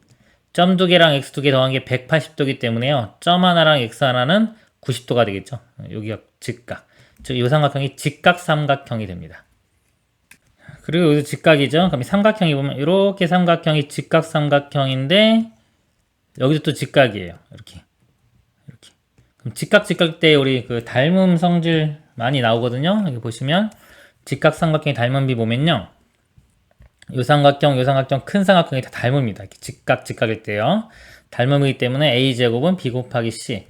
점 두 개랑 x 두 개 더한 게 180도이기 때문에요. 점 하나랑 x 하나는 90도가 되겠죠. 여기가 직각. 즉 이 삼각형이 직각 삼각형이 됩니다. 그리고 여기도 직각이죠. 그럼 삼각형이 보면 이렇게 삼각형이 직각 삼각형인데 여기도 또 직각이에요. 이렇게. 그럼 직각 때 우리 그 닮음 성질 많이 나오거든요. 여기 보시면 직각 삼각형이 닮은 비 보면요. 요 삼각형, 큰 삼각형이 다 닮습니다. 이렇게 직각일 때요. 닮음이기 때문에 a제곱은 b 곱하기 c.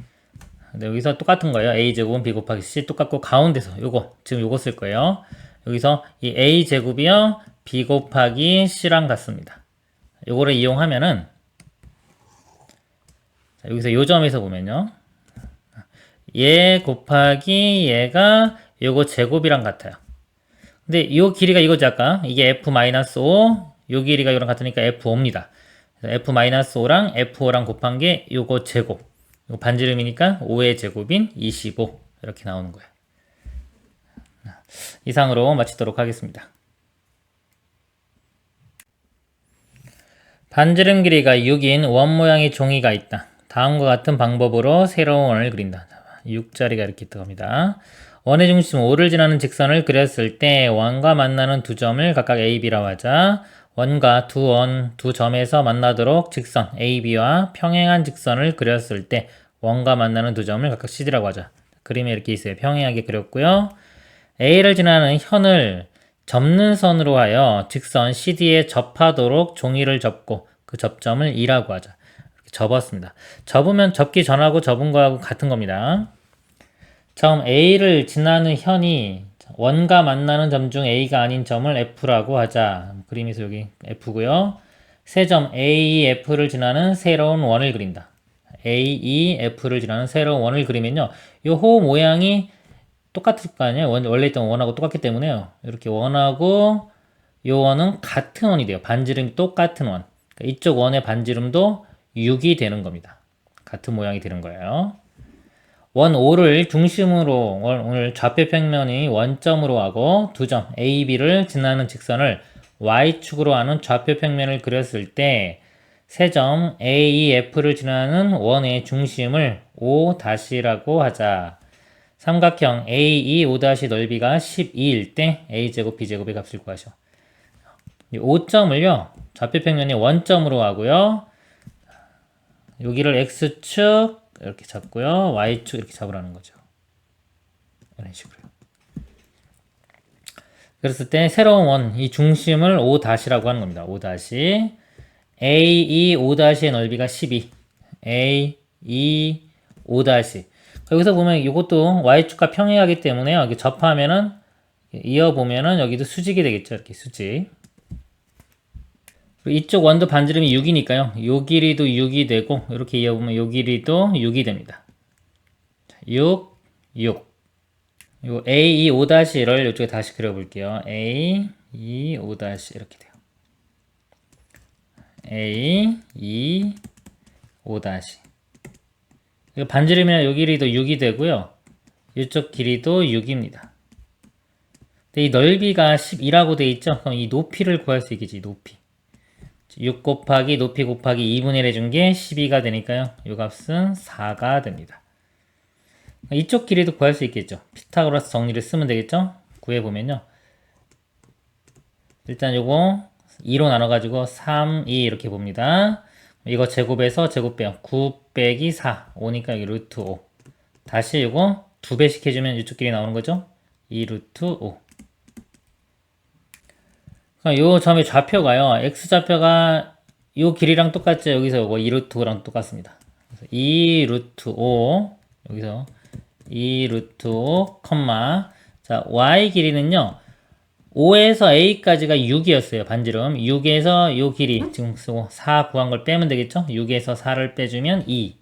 근데 여기서 똑같은 거예요. a제곱은 b 곱하기 c 똑같고 가운데서 요거 지금 요거 쓸 거예요. 여기서 이 a제곱이요. b 곱하기 c랑 같습니다. 요거를 이용하면은 자, 여기서 요 점에서 보면요. 얘 곱하기 얘가 요거 제곱이랑 같아요. 근데 요 길이가 이거지 아까. 이게 f-5, 요 길이가 이거랑 같으니까 f5입니다. f-5랑 f5랑 곱한 게 요거 제곱. 요거 반지름이니까 5의 제곱인 25. 이렇게 나오는 거예요. 이상으로 마치도록 하겠습니다. 반지름 길이가 6인 원 모양의 종이가 있다. 다음과 같은 방법으로 새로운 원을 그린다. 6자리가 이렇게 들어갑니다. 원의 중심 5를 지나는 직선을 그렸을 때 원과 만나는 두 점을 각각 A, B라고 하자. 원과 두 점에서 만나도록 직선 A, B와 평행한 직선을 그렸을 때 원과 만나는 두 점을 각각 CD라고 하자. 그림에 이렇게 있어요. 평행하게 그렸고요. A를 지나는 현을 접는 선으로 하여 직선 CD에 접하도록 종이를 접고 그 접점을 E라고 하자. 이렇게 접었습니다. 접으면 접기 전하고 접은 거하고 같은 겁니다. 처음 A를 지나는 현이 원과 만나는 점 중 A가 아닌 점을 F라고 하자. 그림에서 여기 F고요. 세 점 A, F를 지나는 새로운 원을 그린다. A, F를 지나는 새로운 원을 그리면요. 이 호 모양이 똑같을 거 아니에요. 원래 있던 원하고 똑같기 때문에요. 이렇게 원하고 이 원은 같은 원이 돼요. 반지름이 똑같은 원. 그러니까 이쪽 원의 반지름도 6이 되는 겁니다. 같은 모양이 되는 거예요. 원 5를 중심으로 오늘 좌표 평면이 원점으로 하고 두 점 A, B를 지나는 직선을 Y축으로 하는 좌표 평면을 그렸을 때 세 점 A, F를 지나는 원의 중심을 O-라고 하자. 삼각형 A, 5' 넓이가 12일 때 A제곱, B제곱의 값을 구하셔. 이 5점을요, 좌표 평면이 원점으로 하고요. 여기를 X축 이렇게 잡고요. Y축 이렇게 잡으라는 거죠. 이런 식으로. 그랬을 때 새로운 원, 이 중심을 O-라고 하는 겁니다. O-. A, 5'의 넓이가 12. A, 5'. 여기서 보면 이것도 Y축과 평행하기 때문에요. 이렇게 접하면은, 이어보면은 여기도 수직이 되겠죠. 이렇게 수직. 이쪽 원도 반지름이 6이니까요. 요 길이도 6이 되고, 이렇게 이어보면 요 길이도 6이 됩니다. 6, 6. 요 A, 5'를 이쪽에 다시 그려볼게요. A, 5' 이렇게 돼요. A, 5'. 반지름이나 요 길이도 6이 되고요. 이쪽 길이도 6입니다. 근데 이 넓이가 12라고 돼 있죠? 그럼 이 높이를 구할 수 있겠지, 높이. 6 곱하기 높이 곱하기 2분의 1 해준 게 12가 되니까요. 이 값은 4가 됩니다. 이쪽 길이도 구할 수 있겠죠. 피타고라스 정리를 쓰면 되겠죠? 구해보면요. 일단 요거 2로 나눠가지고 3, 2 이렇게 봅니다. 이거 제곱해서 제곱 빼요. 9 빼기 4. 5니까 여기 루트 5. 다시 이거 2배씩 해주면 이쪽 길이 나오는 거죠? 2 루트 5. 요 점의 좌표가요. X좌표가 요 길이랑 똑같죠? 여기서 요거 2 루트 5랑 똑같습니다. 그래서 2 루트 5. 여기서 2 루트 5, 컴마. 자, Y 길이는요. 5에서 A까지가 6이었어요. 반지름. 6에서 요 길이 지금 쓰고 4 구한 걸 빼면 되겠죠? 6에서 4를 빼주면 2.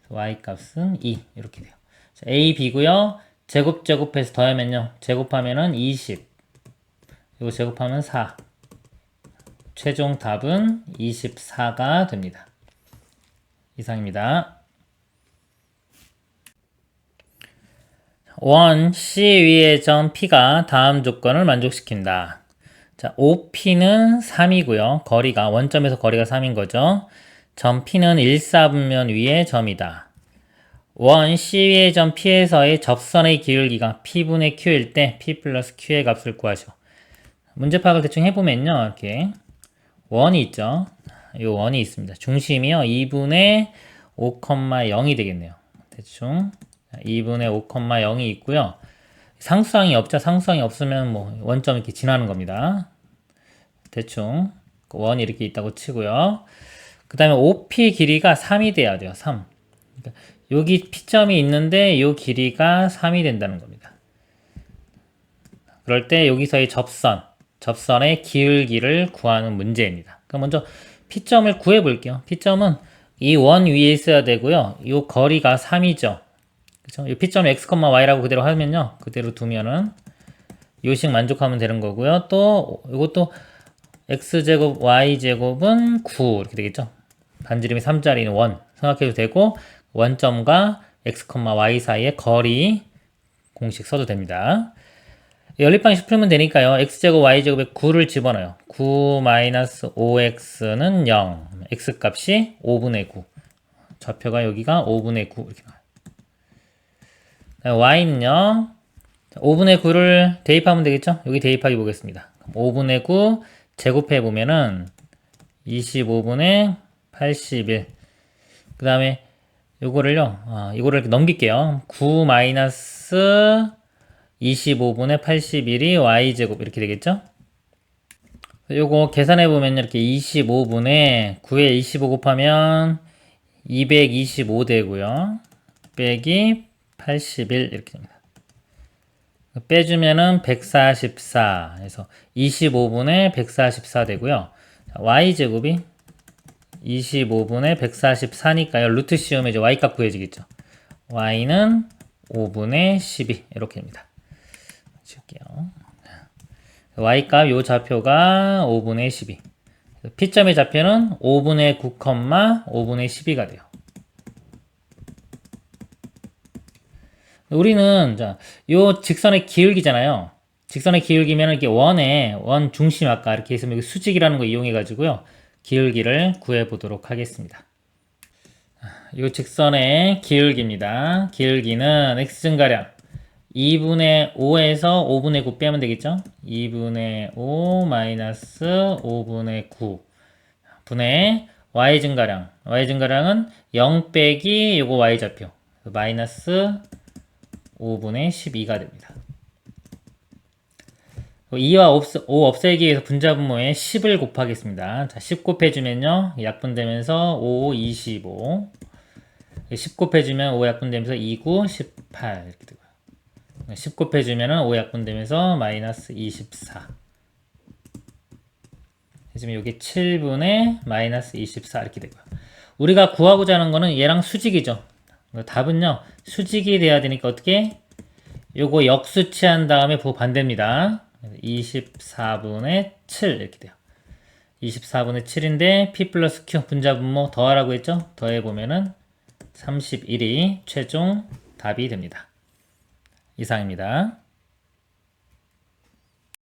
Y 값은 2. 이렇게 돼요. 자, A, B고요. 제곱해서 더하면요. 제곱하면은 20. 이거 제곱하면 4. 최종 답은 24가 됩니다. 이상입니다. 원 C 위의 점 P가 다음 조건을 만족시킨다. 자, OP는 3이고요. 거리가 원점에서 거리가 3인 거죠. 점 P는 1,4분면 위의 점이다. 원 C 위의 점 P에서의 접선의 기울기가 P분의 Q일 때 P 플러스 Q의 값을 구하시오. 문제 파악을 대충 해보면요. 이렇게 원이 있죠. 이 원이 있습니다. 중심이요. 2분의 5,0이 되겠네요. 대충 2분의 5,0이 있고요. 상수항이 없죠. 상수항이 없으면 뭐 원점 이렇게 지나는 겁니다. 대충 원이 이렇게 있다고 치고요. 그 다음에 OP 길이가 3이 돼야 돼요. 3. 그러니까 여기 P점이 있는데 이 길이가 3이 된다는 겁니다. 그럴 때 여기서의 접선의 기울기를 구하는 문제입니다. 그럼 먼저 P점을 구해 볼게요. P점은 이 원 위에 있어야 되고요. 이 거리가 3이죠. 그쵸? 이 P점 x, y라고 그대로 하면요. 그대로 두면은 요식 만족하면 되는 거고요. 또 이것도 x제곱 y제곱은 9 이렇게 되겠죠. 반지름이 3짜리는 원 생각해도 되고 원점과 x, y 사이의 거리 공식 써도 됩니다. 연립방식 풀면 되니까요. x제곱 y제곱에 9를 집어넣어요. 9 5x는 0. x값이 5분의 9. 좌표가 여기가 5분의 9 이렇게 나와요. y는요. 5분의 9를 대입하면 되겠죠? 여기 대입하기 보겠습니다. 5분의 9 제곱해 보면은 25분의 81. 그 다음에 요거를요. 이거를 이렇게 넘길게요. 9 25분의 81이 y제곱 이렇게 되겠죠? 요거 계산해 보면 이렇게 25분의 9에 25 곱하면 225 되고요. 빼기 81 이렇게 됩니다. 빼주면은 144 해서 25분의 144 되고요. y제곱이 25분의 144니까요. 루트 씌우면 이제 y값 구해지겠죠. y는 5분의 12 이렇게 됩니다. 칠게요. y값 요 좌표가 5분의 12. P점의 좌표는 5분의 9, 5분의 12가 돼요. 우리는 요 직선의 기울기잖아요. 직선의 기울기면 이렇게 원 중심 아까 이렇게 있으면 수직이라는 거 이용해 가지고요. 기울기를 구해 보도록 하겠습니다. 요 직선의 기울기입니다. 기울기는 x증가량 2분의 5에서 5분의 9 빼면 되겠죠? 2분의 5 마이너스 5분의 9 분의 y증가량. y증가량은 0 빼기 요거 y좌표. 마이너스 5분의 12가 됩니다. 2와 5 없애기 위해서 분자분모에 10을 곱하겠습니다. 자, 10 곱해주면요. 약분되면서 5, 25. 10 곱해주면 5 약분되면서 2, 9, 18. 이렇게 되고요. 10 곱해주면 5 약분되면서 마이너스 24. 지금 여기 7분의 마이너스 24 이렇게 되고요. 우리가 구하고자 하는 거는 얘랑 수직이죠. 답은요. 수직이 돼야 되니까 어떻게? 요거 역수치한 다음에 반대입니다. 24분의 7 이렇게 돼요. 24분의 7인데 P 플러스 Q 분자분모 더하라고 했죠? 더해보면은 31이 최종 답이 됩니다. 이상입니다.